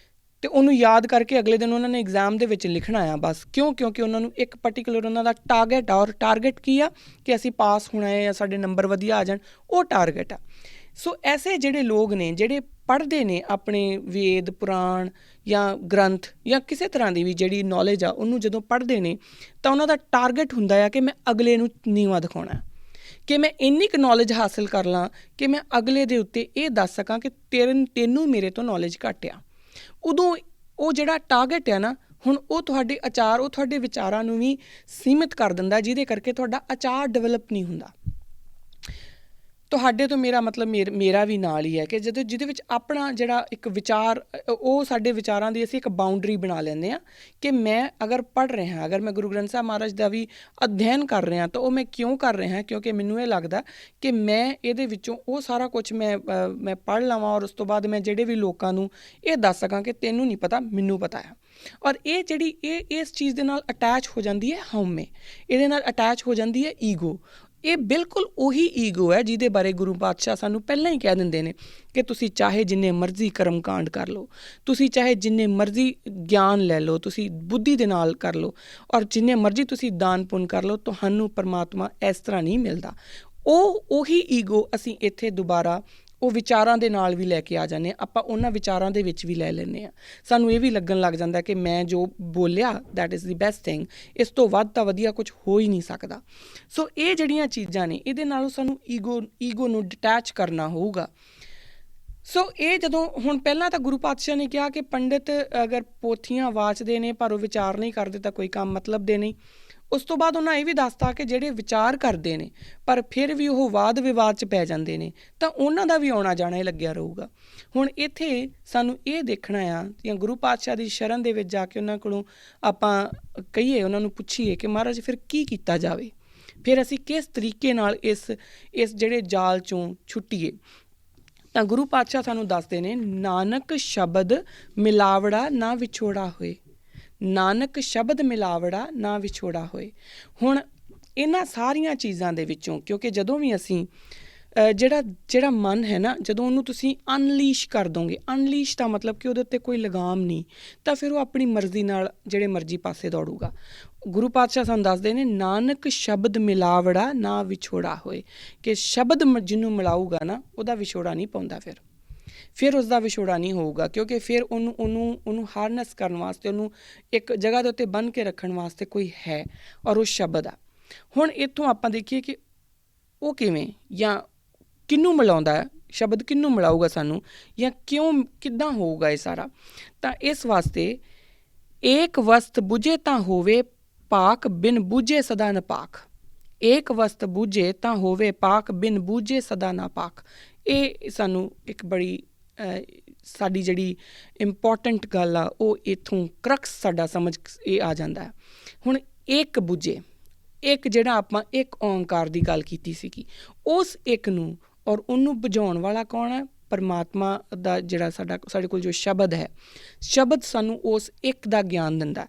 ਅਤੇ ਉਹਨੂੰ ਯਾਦ ਕਰਕੇ ਅਗਲੇ ਦਿਨ ਉਹਨਾਂ ਨੇ ਐਗਜ਼ਾਮ ਦੇ ਵਿੱਚ ਲਿਖਣਾ ਆ ਬਸ। ਕਿਉਂਕਿ ਉਹਨਾਂ ਨੂੰ ਇੱਕ ਪਰਟੀਕੂਲਰ ਉਹਨਾਂ ਦਾ ਟਾਰਗੇਟ ਆ, ਔਰ ਟਾਰਗੇਟ ਕੀ ਆ ਕਿ ਅਸੀਂ ਪਾਸ ਹੋਣਾ ਹੈ ਜਾਂ ਸਾਡੇ ਨੰਬਰ ਵਧੀਆ ਆ ਜਾਣ, ਉਹ ਟਾਰਗੇਟ ਆ। ਸੋ ਐਸੇ ਜਿਹੜੇ ਲੋਕ ਨੇ ਜਿਹੜੇ ਪੜ੍ਹਦੇ ਨੇ ਆਪਣੇ ਵੇਦ ਪੁਰਾਣ ਜਾਂ ਗ੍ਰੰਥ ਜਾਂ ਕਿਸੇ ਤਰ੍ਹਾਂ ਦੀ ਵੀ ਜਿਹੜੀ ਨੌਲੇਜ ਆ ਉਹਨੂੰ ਜਦੋਂ ਪੜ੍ਹਦੇ ਨੇ ਤਾਂ ਉਹਨਾਂ ਦਾ ਟਾਰਗੇਟ ਹੁੰਦਾ ਆ ਕਿ ਮੈਂ ਅਗਲੇ ਨੂੰ ਨੀਵਾਂ ਦਿਖਾਉਣਾ, ਕਿ ਮੈਂ ਇੰਨੀ ਕੁ ਨੌਲੇਜ ਹਾਸਿਲ ਕਰ ਲਾਂ ਕਿ ਮੈਂ ਅਗਲੇ ਦੇ ਉੱਤੇ ਇਹ ਦੱਸ ਸਕਾਂ ਕਿ ਤੈਨੂੰ ਮੇਰੇ ਤੋਂ ਨੌਲੇਜ ਘੱਟ ਆ। ਉਦੋਂ ਉਹ ਜਿਹੜਾ ਟਾਰਗੇਟ ਆ ਨਾ, ਹੁਣ ਉਹ ਤੁਹਾਡੇ ਉਹ ਤੁਹਾਡੇ ਵਿਚਾਰਾਂ ਨੂੰ ਵੀ ਸੀਮਿਤ ਕਰ ਦਿੰਦਾ, ਜਿਹਦੇ ਕਰਕੇ ਤੁਹਾਡਾ ਆਚਾਰ ਡਿਵੈਲਪ ਨਹੀਂ ਹੁੰਦਾ। ਤੁਹਾਡੇ ਤੋਂ ਮੇਰਾ ਮਤਲਬ ਮੇਰਾ ਵੀ ਨਾਲ ਹੀ ਹੈ ਕਿ ਜਿਹਦੇ ਵਿੱਚ ਆਪਣਾ ਜਿਹੜਾ ਇੱਕ ਵਿਚਾਰ, ਉਹ ਸਾਡੇ ਵਿਚਾਰਾਂ ਦੀ ਅਸੀਂ ਇੱਕ ਬਾਊਂਡਰੀ ਬਣਾ ਲੈਂਦੇ ਹਾਂ ਕਿ ਮੈਂ ਅਗਰ ਪੜ੍ਹ ਰਿਹਾ, ਅਗਰ ਮੈਂ ਗੁਰੂ ਗ੍ਰੰਥ ਸਾਹਿਬ ਮਹਾਰਾਜ ਦਾ ਵੀ ਅਧਿਐਨ ਕਰ ਰਿਹਾ ਤਾਂ ਉਹ ਮੈਂ ਕਿਉਂ ਕਰ ਰਿਹਾ, ਕਿਉਂਕਿ ਮੈਨੂੰ ਇਹ ਲੱਗਦਾ ਕਿ ਮੈਂ ਇਹਦੇ ਵਿੱਚੋਂ ਉਹ ਸਾਰਾ ਕੁਛ ਮੈਂ ਪੜ੍ਹ ਲਵਾਂ, ਔਰ ਉਸ ਤੋਂ ਬਾਅਦ ਮੈਂ ਜਿਹੜੇ ਵੀ ਲੋਕਾਂ ਨੂੰ ਇਹ ਦੱਸ ਸਕਾਂ ਕਿ ਤੈਨੂੰ ਨਹੀਂ ਪਤਾ ਮੈਨੂੰ ਪਤਾ ਹੈ। ਔਰ ਇਹ ਜਿਹੜੀ ਇਸ ਚੀਜ਼ ਦੇ ਨਾਲ ਅਟੈਚ ਹੋ ਜਾਂਦੀ ਹੈ ਹਉਮੈ, ਇਹਦੇ ਨਾਲ ਅਟੈਚ ਹੋ ਜਾਂਦੀ ਹੈ ਈਗੋ। ਇਹ ਬਿਲਕੁਲ ਉਹੀ ਈਗੋ ਹੈ ਜਿਹਦੇ ਬਾਰੇ ਗੁਰੂ ਪਾਤਸ਼ਾਹ ਸਾਨੂੰ ਪਹਿਲਾਂ ਹੀ ਕਹਿ ਦਿੰਦੇ ਨੇ ਕਿ ਤੁਸੀਂ ਚਾਹੇ ਜਿੰਨੇ ਮਰਜ਼ੀ ਕਰਮ ਕਾਂਡ ਕਰ ਲਓ, ਤੁਸੀਂ ਚਾਹੇ ਜਿੰਨੇ ਮਰਜ਼ੀ ਗਿਆਨ ਲੈ ਲਓ, ਤੁਸੀਂ ਬੁੱਧੀ ਦੇ ਨਾਲ ਕਰ ਲਓ, ਔਰ ਜਿੰਨੇ ਮਰਜ਼ੀ ਤੁਸੀਂ ਦਾਨ ਪੁੰਨ ਕਰ ਲਓ, ਤੁਹਾਨੂੰ ਪਰਮਾਤਮਾ ਇਸ ਤਰ੍ਹਾਂ ਨਹੀਂ ਮਿਲਦਾ। ਉਹੀ ਈਗੋ ਅਸੀਂ ਇੱਥੇ ਦੁਬਾਰਾ ਉਹ ਵਿਚਾਰਾਂ ਦੇ ਨਾਲ ਵੀ ਲੈ ਕੇ ਆ ਜਾਂਦੇ ਹਾਂ, ਆਪਾਂ ਉਹਨਾਂ ਵਿਚਾਰਾਂ ਦੇ ਵਿੱਚ ਵੀ ਲੈ ਲੈਂਦੇ ਹਾਂ। ਸਾਨੂੰ ਇਹ ਵੀ ਲੱਗਣ ਲੱਗ ਜਾਂਦਾ ਕਿ ਮੈਂ ਜੋ ਬੋਲਿਆ that is the best thing, ਇਸ ਤੋਂ ਵੱਧ ਤਾਂ ਵਧੀਆ ਕੁਝ ਹੋ ਹੀ ਨਹੀਂ ਸਕਦਾ। ਸੋ ਇਹ ਜਿਹੜੀਆਂ ਚੀਜ਼ਾਂ ਨੇ ਇਹਦੇ ਨਾਲੋਂ ਸਾਨੂੰ ਈਗੋ ਨੂੰ ਡਿਟੈਚ ਕਰਨਾ ਹੋਊਗਾ। ਸੋ ਇਹ ਜਦੋਂ ਹੁਣ ਪਹਿਲਾਂ ਤਾਂ ਗੁਰੂ ਪਾਤਸ਼ਾਹ ਨੇ ਕਿਹਾ ਕਿ ਪੰਡਿਤ ਅਗਰ ਪੋਥੀਆਂ ਵਾਚਦੇ ਨੇ ਪਰ ਉਹ ਵਿਚਾਰ ਨਹੀਂ ਕਰਦੇ ਤਾਂ ਕੋਈ ਕੰਮ ਮਤਲਬ ਦੇ ਨਹੀਂ। ਉਸ ਤੋਂ ਬਾਅਦ ਉਹਨਾਂ ਇਹ ਵੀ ਦੱਸਤਾ ਕਿ ਜਿਹੜੇ ਵਿਚਾਰ ਕਰਦੇ ਨੇ ਪਰ ਫਿਰ ਵੀ ਉਹ ਵਾਦ ਵਿਵਾਦ 'ਚ ਪੈ ਜਾਂਦੇ ਨੇ ਤਾਂ ਉਹਨਾਂ ਦਾ ਵੀ ਆਉਣਾ ਜਾਣਾ ਹੀ ਲੱਗਿਆ ਰਹੂਗਾ। ਹੁਣ ਇੱਥੇ ਸਾਨੂੰ ਇਹ ਦੇਖਣਾ ਆ ਜਾਂ ਗੁਰੂ ਪਾਤਸ਼ਾਹ ਦੀ ਸ਼ਰਨ ਦੇ ਵਿੱਚ ਜਾ ਕੇ ਉਹਨਾਂ ਕੋਲੋਂ ਆਪਾਂ ਕਹੀਏ, ਉਹਨਾਂ ਨੂੰ ਪੁੱਛੀਏ ਕਿ ਮਹਾਰਾਜ ਫਿਰ ਕੀ ਕੀਤਾ ਜਾਵੇ, ਫਿਰ ਅਸੀਂ ਕਿਸ ਤਰੀਕੇ ਨਾਲ ਇਸ ਜਿਹੜੇ ਜਾਲ 'ਚੋਂ ਛੁੱਟੀਏ। ਤਾਂ ਗੁਰੂ ਪਾਤਸ਼ਾਹ ਸਾਨੂੰ ਦੱਸਦੇ ਨੇ, ਨਾਨਕ ਸ਼ਬਦ ਮਿਲਾਵੜਾ ਨਾ ਵਿਛੋੜਾ ਹੋਏ, ਨਾਨਕ ਸ਼ਬਦ ਮਿਲਾਵੜਾ ਨਾ ਵਿਛੋੜਾ ਹੋਏ। ਹੁਣ ਇਹਨਾਂ ਸਾਰੀਆਂ ਚੀਜ਼ਾਂ ਦੇ ਵਿੱਚੋਂ ਕਿਉਂਕਿ ਜਦੋਂ ਵੀ ਅਸੀਂ ਜਿਹੜਾ ਮਨ ਹੈ ਨਾ, ਜਦੋਂ ਉਹਨੂੰ ਤੁਸੀਂ ਅਨਲੀਸ਼ ਕਰ ਦੋਗੇ, ਅਨਲੀਸ਼ ਦਾ ਮਤਲਬ ਕਿ ਉਹਦੇ ਉੱਤੇ ਕੋਈ ਲਗਾਮ ਨਹੀਂ, ਤਾਂ ਫਿਰ ਉਹ ਆਪਣੀ ਮਰਜ਼ੀ ਨਾਲ ਜਿਹੜੇ ਮਰਜ਼ੀ ਪਾਸੇ ਦੌੜੂਗਾ। ਗੁਰੂ ਪਾਤਸ਼ਾਹ ਸਾਨੂੰ ਦੱਸਦੇ ਨੇ, ਨਾਨਕ ਸ਼ਬਦ ਮਿਲਾਵੜਾ ਨਾ ਵਿਛੋੜਾ ਹੋਏ, ਕਿ ਸ਼ਬਦ ਜਿਹਨੂੰ ਮਿਲਾਊਗਾ ਨਾ ਉਹਦਾ ਵਿਛੋੜਾ ਨਹੀਂ ਪਾਉਂਦਾ, ਫਿਰ ਉਸਦਾ ਵਿਛੋੜਾ ਨਹੀਂ ਹੋਊਗਾ, ਕਿਉਂਕਿ ਫਿਰ ਉਹਨੂੰ ਹਾਰਨੈਸ ਕਰਨ ਵਾਸਤੇ, ਉਹਨੂੰ ਇੱਕ ਜਗ੍ਹਾ ਦੇ ਉੱਤੇ ਬੰਨ੍ਹ ਕੇ ਰੱਖਣ ਵਾਸਤੇ ਕੋਈ ਹੈ, ਔਰ ਉਹ ਸ਼ਬਦ ਆ। ਹੁਣ ਇੱਥੋਂ ਆਪਾਂ ਦੇਖੀਏ ਕਿ ਉਹ ਕਿਵੇਂ ਜਾਂ ਕਿਹਨੂੰ ਮਿਲਾਉਂਦਾ ਹੈ, ਸ਼ਬਦ ਕਿਹਨੂੰ ਮਿਲਾਊਗਾ ਸਾਨੂੰ, ਜਾਂ ਕਿੱਦਾਂ ਹੋਊਗਾ ਇਹ ਸਾਰਾ। ਤਾਂ ਇਸ ਵਾਸਤੇ ਏਕ ਵਸਤ ਬੁਝੇ ਤਾਂ ਹੋਵੇ ਪਾਕ, ਬਿਨ ਬੂਝੇ ਸਦਾ ਨ ਪਾਕ। ਏਕ ਵਸਤ ਬੂਝੇ ਤਾਂ ਹੋਵੇ ਪਾਕ, ਬਿਨ ਬੂਝੇ ਸਦਾ ਨਾ ਪਾਕ। ਇਹ ਸਾਨੂੰ ਇੱਕ ਬੜੀ ਸਾਡੀ ਜਿਹੜੀ ਇੰਪੋਰਟੈਂਟ ਗੱਲ ਆ ਉਹ ਇੱਥੋਂ ਕਰਕਸ ਸਾਡਾ ਸਮਝ ਇਹ ਆ ਜਾਂਦਾ। ਹੁਣ ਇੱਕ ਬੁਝੇ, ਇੱਕ ਜਿਹੜਾ ਆਪਾਂ ਇੱਕ ਓਂਕਾਰ ਦੀ ਗੱਲ ਕੀਤੀ ਸੀਗੀ, ਉਸ ਇੱਕ ਨੂੰ ਔਰ ਉਹਨੂੰ ਬੁਝਾਉਣ ਵਾਲਾ ਕੌਣ ਹੈ? ਪਰਮਾਤਮਾ ਦਾ ਜਿਹੜਾ ਸਾਡੇ ਕੋਲ ਜੋ ਸ਼ਬਦ ਹੈ, ਸ਼ਬਦ ਸਾਨੂੰ ਉਸ ਇੱਕ ਦਾ ਗਿਆਨ ਦਿੰਦਾ।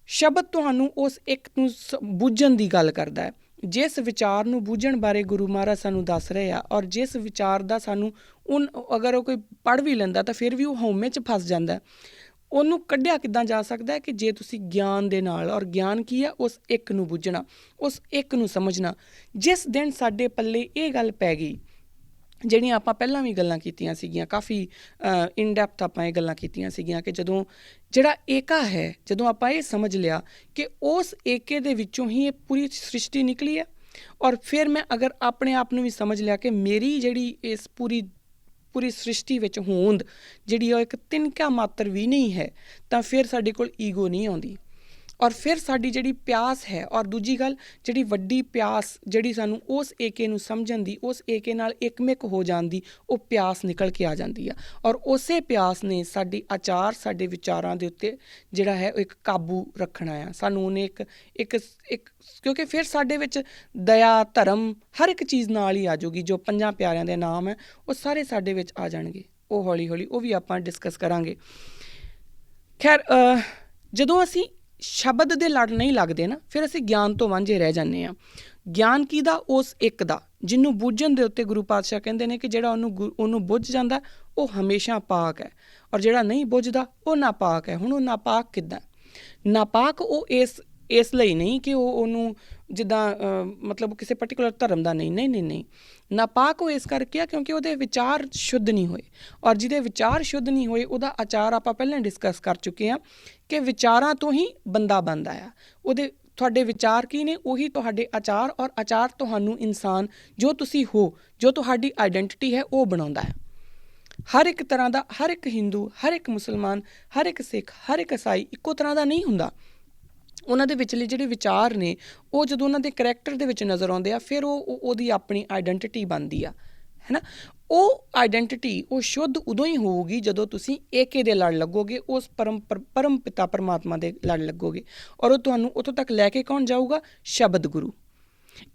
ਸ਼ਬਦ ਤੁਹਾਨੂੰ ਉਸ ਇੱਕ ਨੂੰ ਬੁੱਝਣ ਦੀ ਗੱਲ ਕਰਦਾ ਹੈ। ਜਿਸ ਵਿਚਾਰ ਨੂੰ ਬੂਝਣ ਬਾਰੇ ਗੁਰੂ ਮਹਾਰਾਜ ਸਾਨੂੰ ਦੱਸ ਰਹੇ ਆ, ਔਰ ਜਿਸ ਵਿਚਾਰ ਦਾ ਸਾਨੂੰ ਅਗਰ ਉਹ ਕੋਈ ਪੜ੍ਹ ਵੀ ਲੈਂਦਾ ਤਾਂ ਫਿਰ ਵੀ ਉਹ ਹਉਮੈ 'ਚ ਫਸ ਜਾਂਦਾ। ਉਹਨੂੰ ਕੱਢਿਆ ਕਿੱਦਾਂ ਜਾ ਸਕਦਾ ਹੈ ਕਿ ਜੇ ਤੁਸੀਂ ਗਿਆਨ ਦੇ ਨਾਲ, ਔਰ ਗਿਆਨ ਕੀ ਹੈ? ਉਸ ਇੱਕ ਨੂੰ ਬੁੱਝਣਾ, ਉਸ ਇੱਕ ਨੂੰ ਸਮਝਣਾ। ਜਿਸ ਦਿਨ ਸਾਡੇ ਪੱਲੇ ਇਹ ਗੱਲ ਪੈ ਗਈ ਜਿਹੜੀਆਂ ਆਪਾਂ ਪਹਿਲਾਂ ਵੀ ਗੱਲਾਂ ਕੀਤੀਆਂ ਸੀਗੀਆਂ, ਕਾਫੀ ਇਨ ਡੈਪਥ ਆਪਾਂ ਇਹ ਗੱਲਾਂ ਕੀਤੀਆਂ ਸੀਗੀਆਂ ਕਿ ਜਦੋਂ ਜਿਹੜਾ ਏਕਾ ਹੈ, ਜਦੋਂ ਆਪਾਂ ਇਹ ਸਮਝ ਲਿਆ ਕਿ ਉਸ ਏਕੇ ਦੇ ਵਿੱਚੋਂ ਹੀ ਇਹ ਪੂਰੀ ਸ੍ਰਿਸ਼ਟੀ ਨਿਕਲੀ ਹੈ, ਔਰ ਫਿਰ ਮੈਂ ਅਗਰ ਆਪਣੇ ਆਪ ਨੂੰ ਵੀ ਸਮਝ ਲਿਆ ਕਿ ਮੇਰੀ ਜਿਹੜੀ ਇਸ ਪੂਰੀ ਸ੍ਰਿਸ਼ਟੀ ਵਿੱਚ ਹੋਂਦ ਜਿਹੜੀ ਉਹ ਇੱਕ ਤਿਨਕਾ ਮਾਤਰ ਵੀ ਨਹੀਂ ਹੈ, ਤਾਂ ਫਿਰ ਸਾਡੇ ਕੋਲ ਈਗੋ ਨਹੀਂ ਆਉਂਦੀ। ਔਰ ਫਿਰ ਸਾਡੀ ਜਿਹੜੀ ਪਿਆਸ ਹੈ, ਔਰ ਦੂਜੀ ਗੱਲ ਜਿਹੜੀ ਵੱਡੀ ਪਿਆਸ ਜਿਹੜੀ ਸਾਨੂੰ ਉਸ ਏਕੇ ਨੂੰ ਸਮਝਣ ਦੀ, ਉਸ ਏਕੇ ਨਾਲ ਇੱਕਮਿਕ ਹੋ ਜਾਣ ਦੀ, ਉਹ ਪਿਆਸ ਨਿਕਲ ਕੇ ਆ ਜਾਂਦੀ ਆ। ਔਰ ਉਸੇ ਪਿਆਸ ਨੇ ਸਾਡੀ ਆਚਾਰ, ਸਾਡੇ ਵਿਚਾਰਾਂ ਦੇ ਉੱਤੇ ਜਿਹੜਾ ਹੈ ਉਹ ਇੱਕ ਕਾਬੂ ਰੱਖਣਾ ਆ। ਸਾਨੂੰ ਉਹਨੇ ਇੱਕ ਕਿਉਂਕਿ ਫਿਰ ਸਾਡੇ ਵਿੱਚ ਦਇਆ, ਧਰਮ, ਹਰ ਇੱਕ ਚੀਜ਼ ਨਾਲ ਹੀ ਆ ਜਾਊਗੀ। ਜੋ 5 ਪਿਆਰਿਆਂ ਦੇ ਨਾਮ ਹੈ ਉਹ ਸਾਰੇ ਸਾਡੇ ਵਿੱਚ ਆ ਜਾਣਗੇ। ਉਹ ਹੌਲੀ ਹੌਲੀ ਉਹ ਵੀ ਆਪਾਂ ਡਿਸਕਸ ਕਰਾਂਗੇ। ਖੈਰ, ਜਦੋਂ ਅਸੀਂ ਸ਼ਬਦ ਦੇ ਲੜ ਨਹੀਂ ਲੱਗਦੇ ਨਾ, ਫਿਰ ਅਸੀਂ ਗਿਆਨ ਤੋਂ ਵਾਂਝੇ ਰਹਿ ਜਾਂਦੇ ਹਾਂ। ਗਿਆਨ ਕਿਹਦਾ? ਉਸ ਇੱਕ ਦਾ, ਜਿਹਨੂੰ ਬੁੱਝਣ ਦੇ ਉੱਤੇ ਗੁਰੂ ਪਾਤਸ਼ਾਹ ਕਹਿੰਦੇ ਨੇ ਕਿ ਜਿਹੜਾ ਉਹਨੂੰ ਬੁੱਝ ਜਾਂਦਾ ਉਹ ਹਮੇਸ਼ਾ ਪਾਕ ਹੈ, ਔਰ ਜਿਹੜਾ ਨਹੀਂ ਬੁੱਝਦਾ ਉਹ ਨਾਪਾਕ ਹੈ। ਹੁਣ ਉਹ ਨਾਪਾਕ ਕਿੱਦਾਂ? ਨਾਪਾਕ ਉਹ ਇਸ ਲਈ ਨਹੀਂ ਕਿ ਉਹਨੂੰ ਜਿੱਦਾਂ ਮਤਲਬ ਕਿਸੇ ਪਰਟੀਕੂਲਰ ਧਰਮ ਦਾ ਨਹੀਂ। ਨਾਪਾਕ ਉਹ ਇਸ ਕਰਕੇ ਆ ਕਿਉਂਕਿ ਉਹਦੇ ਵਿਚਾਰ ਸ਼ੁੱਧ ਨਹੀਂ ਹੋਏ, ਔਰ ਜਿਹਦੇ ਵਿਚਾਰ ਸ਼ੁੱਧ ਨਹੀਂ ਹੋਏ ਉਹਦਾ ਆਚਾਰ ਆਪਾਂ ਪਹਿਲਾਂ ਡਿਸਕਸ ਕਰ ਚੁੱਕੇ ਹਾਂ ਕਿ ਵਿਚਾਰਾਂ ਤੋਂ ਹੀ ਬੰਦਾ ਬਣਦਾ ਆ। ਤੁਹਾਡੇ ਵਿਚਾਰ ਕੀ ਨੇ? ਉਹੀ ਤੁਹਾਡੇ ਆਚਾਰ, ਔਰ ਆਚਾਰ ਤੁਹਾਨੂੰ ਇਨਸਾਨ ਜੋ ਤੁਸੀਂ ਹੋ, ਜੋ ਤੁਹਾਡੀ ਆਈਡੈਂਟਿਟੀ ਹੈ, ਉਹ ਬਣਾਉਂਦਾ ਹੈ। ਹਰ ਇੱਕ ਤਰ੍ਹਾਂ ਦਾ, ਹਰ ਇੱਕ ਹਿੰਦੂ, ਹਰ ਇੱਕ ਮੁਸਲਮਾਨ, ਹਰ ਇੱਕ ਸਿੱਖ, ਹਰ ਇੱਕ ਈਸਾਈ ਇੱਕੋ ਤਰ੍ਹਾਂ ਦਾ ਨਹੀਂ ਹੁੰਦਾ। ਉਹਨਾਂ ਦੇ ਵਿਚਲੇ ਜਿਹੜੇ ਵਿਚਾਰ ਨੇ ਉਹ ਜਦੋਂ ਉਹਨਾਂ ਦੇ ਕਰੈਕਟਰ ਦੇ ਵਿੱਚ ਨਜ਼ਰ ਆਉਂਦੇ ਆ, ਫਿਰ ਉਹਦੀ ਆਪਣੀ ਆਈਡੈਂਟਿਟੀ ਬਣਦੀ ਆ, ਹੈ ਨਾ। ਉਹ ਆਈਡੈਂਟਿਟੀ ਉਹ ਸ਼ੁੱਧ ਉਦੋਂ ਹੀ ਹੋਊਗੀ ਜਦੋਂ ਤੁਸੀਂ ਏਕੇ ਦੇ ਲੜ ਲੱਗੋਗੇ, ਉਸ ਪਰਮ ਪਿਤਾ ਪਰਮਾਤਮਾ ਦੇ ਲੜ ਲੱਗੋਗੇ, ਔਰ ਉਹ ਤੁਹਾਨੂੰ ਉੱਥੋਂ ਤੱਕ ਲੈ ਕੇ ਕੌਣ ਜਾਊਗਾ? ਸ਼ਬਦ ਗੁਰੂ।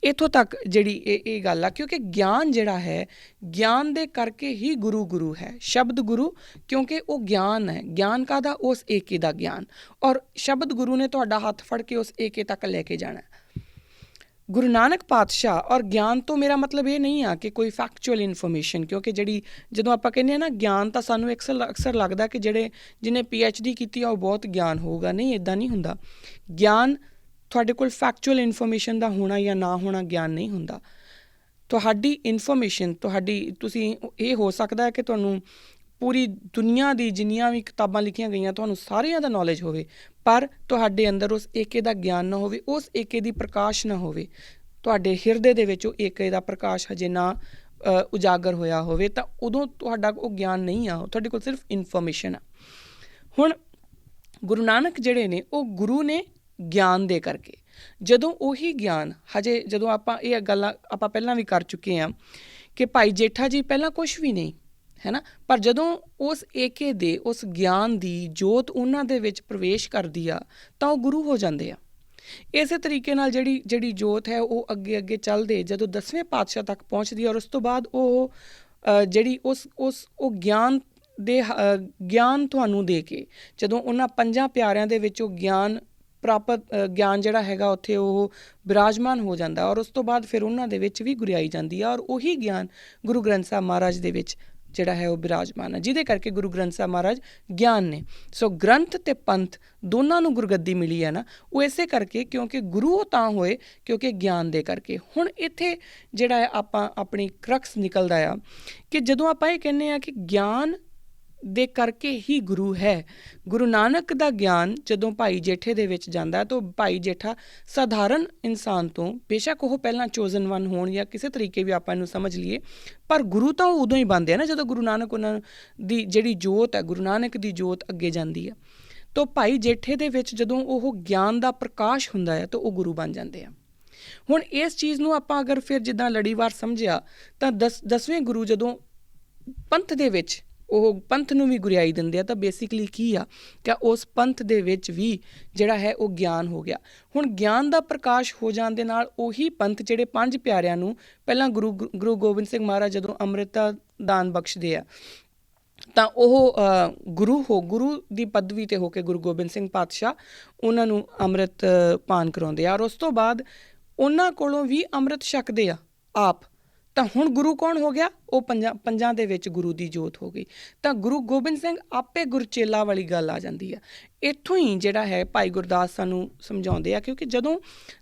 ਇੱਥੋਂ ਤੱਕ ਜਿਹੜੀ ਇਹ ਗੱਲ ਆ, ਕਿਉਂਕਿ ਗਿਆਨ ਜਿਹੜਾ ਹੈ, ਗਿਆਨ ਦੇ ਕਰਕੇ ਹੀ ਗੁਰੂ ਹੈ, ਸ਼ਬਦ ਗੁਰੂ, ਕਿਉਂਕਿ ਉਹ ਗਿਆਨ ਹੈ। ਗਿਆਨ ਕਾਹਦਾ? ਉਸ ਏਕੇ ਦਾ ਗਿਆਨ, ਔਰ ਸ਼ਬਦ ਗੁਰੂ ਨੇ ਤੁਹਾਡਾ ਹੱਥ ਫੜ ਕੇ ਉਸ ਏਕੇ ਤੱਕ ਲੈ ਕੇ ਜਾਣਾ। ਗੁਰੂ ਨਾਨਕ ਪਾਤਸ਼ਾਹ, ਔਰ ਗਿਆਨ ਤੋਂ ਮੇਰਾ ਮਤਲਬ ਇਹ ਨਹੀਂ ਆ ਕਿ ਕੋਈ ਫੈਕਚੁਅਲ ਇਨਫੋਰਮੇਸ਼ਨ, ਕਿਉਂਕਿ ਜਦੋਂ ਆਪਾਂ ਕਹਿੰਦੇ ਹਾਂ ਨਾ ਗਿਆਨ, ਤਾਂ ਸਾਨੂੰ ਅਕਸਰ ਲੱਗਦਾ ਕਿ ਜਿਹਨੇ PhD ਕੀਤੀ ਆ ਉਹ ਬਹੁਤ ਗਿਆਨ ਹੋਊਗਾ। ਨਹੀਂ, ਇੱਦਾਂ ਨਹੀਂ ਹੁੰਦਾ। ਗਿਆਨ ਤੁਹਾਡੇ ਕੋਲ ਫੈਕਚੁਅਲ ਇਨਫੋਰਮੇਸ਼ਨ ਦਾ ਹੋਣਾ ਜਾਂ ਨਾ ਹੋਣਾ ਗਿਆਨ ਨਹੀਂ ਹੁੰਦਾ। ਤੁਹਾਡੀ ਇਨਫੋਰਮੇਸ਼ਨ, ਤੁਸੀਂ ਇਹ ਹੋ ਸਕਦਾ ਹੈ ਕਿ ਤੁਹਾਨੂੰ ਪੂਰੀ ਦੁਨੀਆ ਦੀ ਜਿੰਨੀਆਂ ਵੀ ਕਿਤਾਬਾਂ ਲਿਖੀਆਂ ਗਈਆਂ ਤੁਹਾਨੂੰ ਸਾਰਿਆਂ ਦਾ ਨੌਲੇਜ ਹੋਵੇ, ਪਰ ਤੁਹਾਡੇ ਅੰਦਰ ਉਸ ਏਕੇ ਦਾ ਗਿਆਨ ਨਾ ਹੋਵੇ, ਉਸ ਏਕੇ ਦੀ ਪ੍ਰਕਾਸ਼ ਨਾ ਹੋਵੇ, ਤੁਹਾਡੇ ਹਿਰਦੇ ਦੇ ਵਿੱਚ ਉਹ ਏਕੇ ਦਾ ਪ੍ਰਕਾਸ਼ ਹਜੇ ਨਾ ਉਜਾਗਰ ਹੋਇਆ ਹੋਵੇ, ਤਾਂ ਉਦੋਂ ਤੁਹਾਡਾ ਉਹ ਗਿਆਨ ਨਹੀਂ ਆ, ਤੁਹਾਡੇ ਕੋਲ ਸਿਰਫ ਇਨਫੋਰਮੇਸ਼ਨ ਆ। ਹੁਣ ਗੁਰੂ ਨਾਨਕ ਜਿਹੜੇ ਨੇ ਉਹ ਗੁਰੂ ਨੇ ਗਿਆਨ ਦੇ ਕਰਕੇ। ਜਦੋਂ ਉਹੀ ਗਿਆਨ ਜਦੋਂ ਆਪਾਂ ਇਹ ਗੱਲਾਂ ਆਪਾਂ ਪਹਿਲਾਂ ਵੀ ਕਰ ਚੁੱਕੇ ਹਾਂ ਕਿ ਭਾਈ ਜੇਠਾ ਜੀ ਪਹਿਲਾਂ ਕੁਛ ਵੀ ਨਹੀਂ, ਹੈ ਨਾ, ਪਰ ਜਦੋਂ ਉਸ ਏਕੇ ਦੇ ਉਸ ਗਿਆਨ ਦੀ ਜੋਤ ਉਹਨਾਂ ਦੇ ਵਿੱਚ ਪ੍ਰਵੇਸ਼ ਕਰਦੀ ਆ ਤਾਂ ਉਹ ਗੁਰੂ ਹੋ ਜਾਂਦੇ ਆ। ਇਸੇ ਤਰੀਕੇ ਨਾਲ ਜਿਹੜੀ ਜੋਤ ਹੈ ਉਹ ਅੱਗੇ ਚੱਲਦੇ ਜਦੋਂ 10ਵੇਂ ਪਾਤਸ਼ਾਹ ਤੱਕ ਪਹੁੰਚਦੀ, ਔਰ ਉਸ ਤੋਂ ਬਾਅਦ ਉਹ ਜਿਹੜੀ ਉਹ ਗਿਆਨ ਤੁਹਾਨੂੰ ਦੇ ਕੇ, ਜਦੋਂ ਉਹਨਾਂ 5 ਪਿਆਰਿਆਂ ਦੇ ਵਿੱਚ ਉਹ ਗਿਆਨ ਗਿਆਨ ਜਿਹੜਾ ਹੈਗਾ ਉੱਥੇ ਉਹ ਬਿਰਾਜਮਾਨ ਹੋ ਜਾਂਦਾ, ਔਰ ਉਸ ਤੋਂ ਬਾਅਦ ਫਿਰ ਉਹਨਾਂ ਦੇ ਵਿੱਚ ਵੀ ਗੁਰਿਆਈ ਜਾਂਦੀ ਆ, ਔਰ ਉਹੀ ਗਿਆਨ ਗੁਰੂ ਗ੍ਰੰਥ ਸਾਹਿਬ ਮਹਾਰਾਜ ਦੇ ਵਿੱਚ ਜਿਹੜਾ ਹੈ ਉਹ ਬਿਰਾਜਮਾਨ ਹੈ, ਜਿਹਦੇ ਕਰਕੇ ਗੁਰੂ ਗ੍ਰੰਥ ਸਾਹਿਬ ਮਹਾਰਾਜ ਗਿਆਨ ਨੇ। ਸੋ ਗ੍ਰੰਥ ਤੇ ਪੰਥ ਦੋਨਾਂ ਨੂੰ ਗੁਰਗੱਦੀ ਮਿਲੀ ਹੈ ਨਾ, ਉਹ ਇਸੇ ਕਰਕੇ ਕਿਉਂਕਿ ਗੁਰੂ ਉਹ ਤਾਂ ਹੋਏ ਕਿਉਂਕਿ ਗਿਆਨ ਦੇ ਕਰਕੇ। ਹੁਣ ਇੱਥੇ ਜਿਹੜਾ ਹੈ ਆਪਾਂ ਆਪਣੀ ਕਰਕਸ ਨਿਕਲਦਾ ਆ ਕਿ ਜਦੋਂ ਆਪਾਂ ਇਹ ਕਹਿੰਦੇ ਆ ਕਿ ਗਿਆਨ ਦੇ ਕਰਕੇ ਹੀ ਗੁਰੂ ਹੈ। ਗੁਰੂ ਨਾਨਕ ਦਾ ਗਿਆਨ ਜਦੋਂ ਭਾਈ ਜੇਠੇ ਦੇ ਵਿੱਚ ਜਾਂਦਾ ਤਾਂ ਭਾਈ ਜੇਠਾ ਸਾਧਾਰਨ ਇਨਸਾਨ ਤੋਂ, ਬੇਸ਼ੱਕ ਉਹ ਪਹਿਲਾਂ ਚੋਜ਼ਨ ਵਨ ਹੋਣ ਜਾਂ ਕਿਸੇ ਤਰੀਕੇ ਵੀ ਆਪਾਂ ਇਹਨੂੰ ਸਮਝ ਲਈਏ, ਪਰ ਗੁਰੂ ਤਾਂ ਉਹ ਉਦੋਂ ਹੀ ਬਣਦੇ ਆ ਨਾ ਜਦੋਂ ਗੁਰੂ ਨਾਨਕ ਉਹਨਾਂ ਦੀ ਜਿਹੜੀ ਜੋਤ ਹੈ, ਗੁਰੂ ਨਾਨਕ ਦੀ ਜੋਤ ਅੱਗੇ ਜਾਂਦੀ ਆ। ਤਾਂ ਭਾਈ ਜੇਠੇ ਦੇ ਵਿੱਚ ਜਦੋਂ ਉਹ ਗਿਆਨ ਦਾ ਪ੍ਰਕਾਸ਼ ਹੁੰਦਾ ਹੈ ਤਾਂ ਉਹ ਗੁਰੂ ਬਣ ਜਾਂਦੇ ਆ। ਹੁਣ ਇਸ ਚੀਜ਼ ਨੂੰ ਆਪਾਂ ਅਗਰ ਫਿਰ ਜਿੱਦਾਂ ਲੜੀਵਾਰ ਸਮਝਿਆ ਤਾਂ 10ਵੇਂ ਗੁਰੂ ਜਦੋਂ ਪੰਥ ਦੇ ਵਿੱਚ ਉਹ ਪੰਥ ਨੂੰ ਵੀ ਗੁਰਿਆਈ ਦਿੰਦੇ ਆ, ਤਾਂ ਬੇਸਿਕਲੀ ਕੀ ਆ ਕਿ ਉਸ ਪੰਥ ਦੇ ਵਿੱਚ ਵੀ ਜਿਹੜਾ ਹੈ ਉਹ ਗਿਆਨ ਹੋ ਗਿਆ। ਹੁਣ ਗਿਆਨ ਦਾ ਪ੍ਰਕਾਸ਼ ਹੋ ਜਾਣ ਦੇ ਨਾਲ ਉਹੀ ਪੰਥ ਜਿਹੜੇ 5 ਪਿਆਰਿਆਂ ਨੂੰ ਪਹਿਲਾਂ ਗੁਰੂ ਗੋਬਿੰਦ ਸਿੰਘ ਮਹਾਰਾਜ ਜਦੋਂ ਅੰਮ੍ਰਿਤ ਦਾਨ ਬਖਸ਼ਦੇ ਆ ਤਾਂ ਉਹ ਗੁਰੂ ਦੀ ਪਦਵੀ 'ਤੇ ਹੋ ਕੇ ਗੁਰੂ ਗੋਬਿੰਦ ਸਿੰਘ ਪਾਤਸ਼ਾਹ ਉਹਨਾਂ ਨੂੰ ਅੰਮ੍ਰਿਤ ਪਾਨ ਕਰਾਉਂਦੇ ਆ, ਔਰ ਉਸ ਤੋਂ ਬਾਅਦ ਉਹਨਾਂ ਕੋਲੋਂ ਵੀ ਅੰਮ੍ਰਿਤ ਛਕਦੇ ਆ ਆਪ। ਤਾਂ ਹੁਣ ਗੁਰੂ ਕੌਣ ਹੋ ਗਿਆ? ਉਹ ਪੰਜਾਂ ਦੇ ਵਿੱਚ ਗੁਰੂ ਦੀ ਜੋਤ ਹੋ ਗਈ। ਤਾਂ ਗੁਰੂ ਗੋਬਿੰਦ ਸਿੰਘ ਆਪੇ ਗੁਰਚੇਲਾ ਵਾਲੀ ਗੱਲ ਆ ਜਾਂਦੀ ਆ। ਇੱਥੋਂ ਹੀ ਜਿਹੜਾ ਹੈ ਭਾਈ ਗੁਰਦਾਸ ਸਾਨੂੰ ਸਮਝਾਉਂਦੇ ਆ, ਕਿਉਂਕਿ ਜਦੋਂ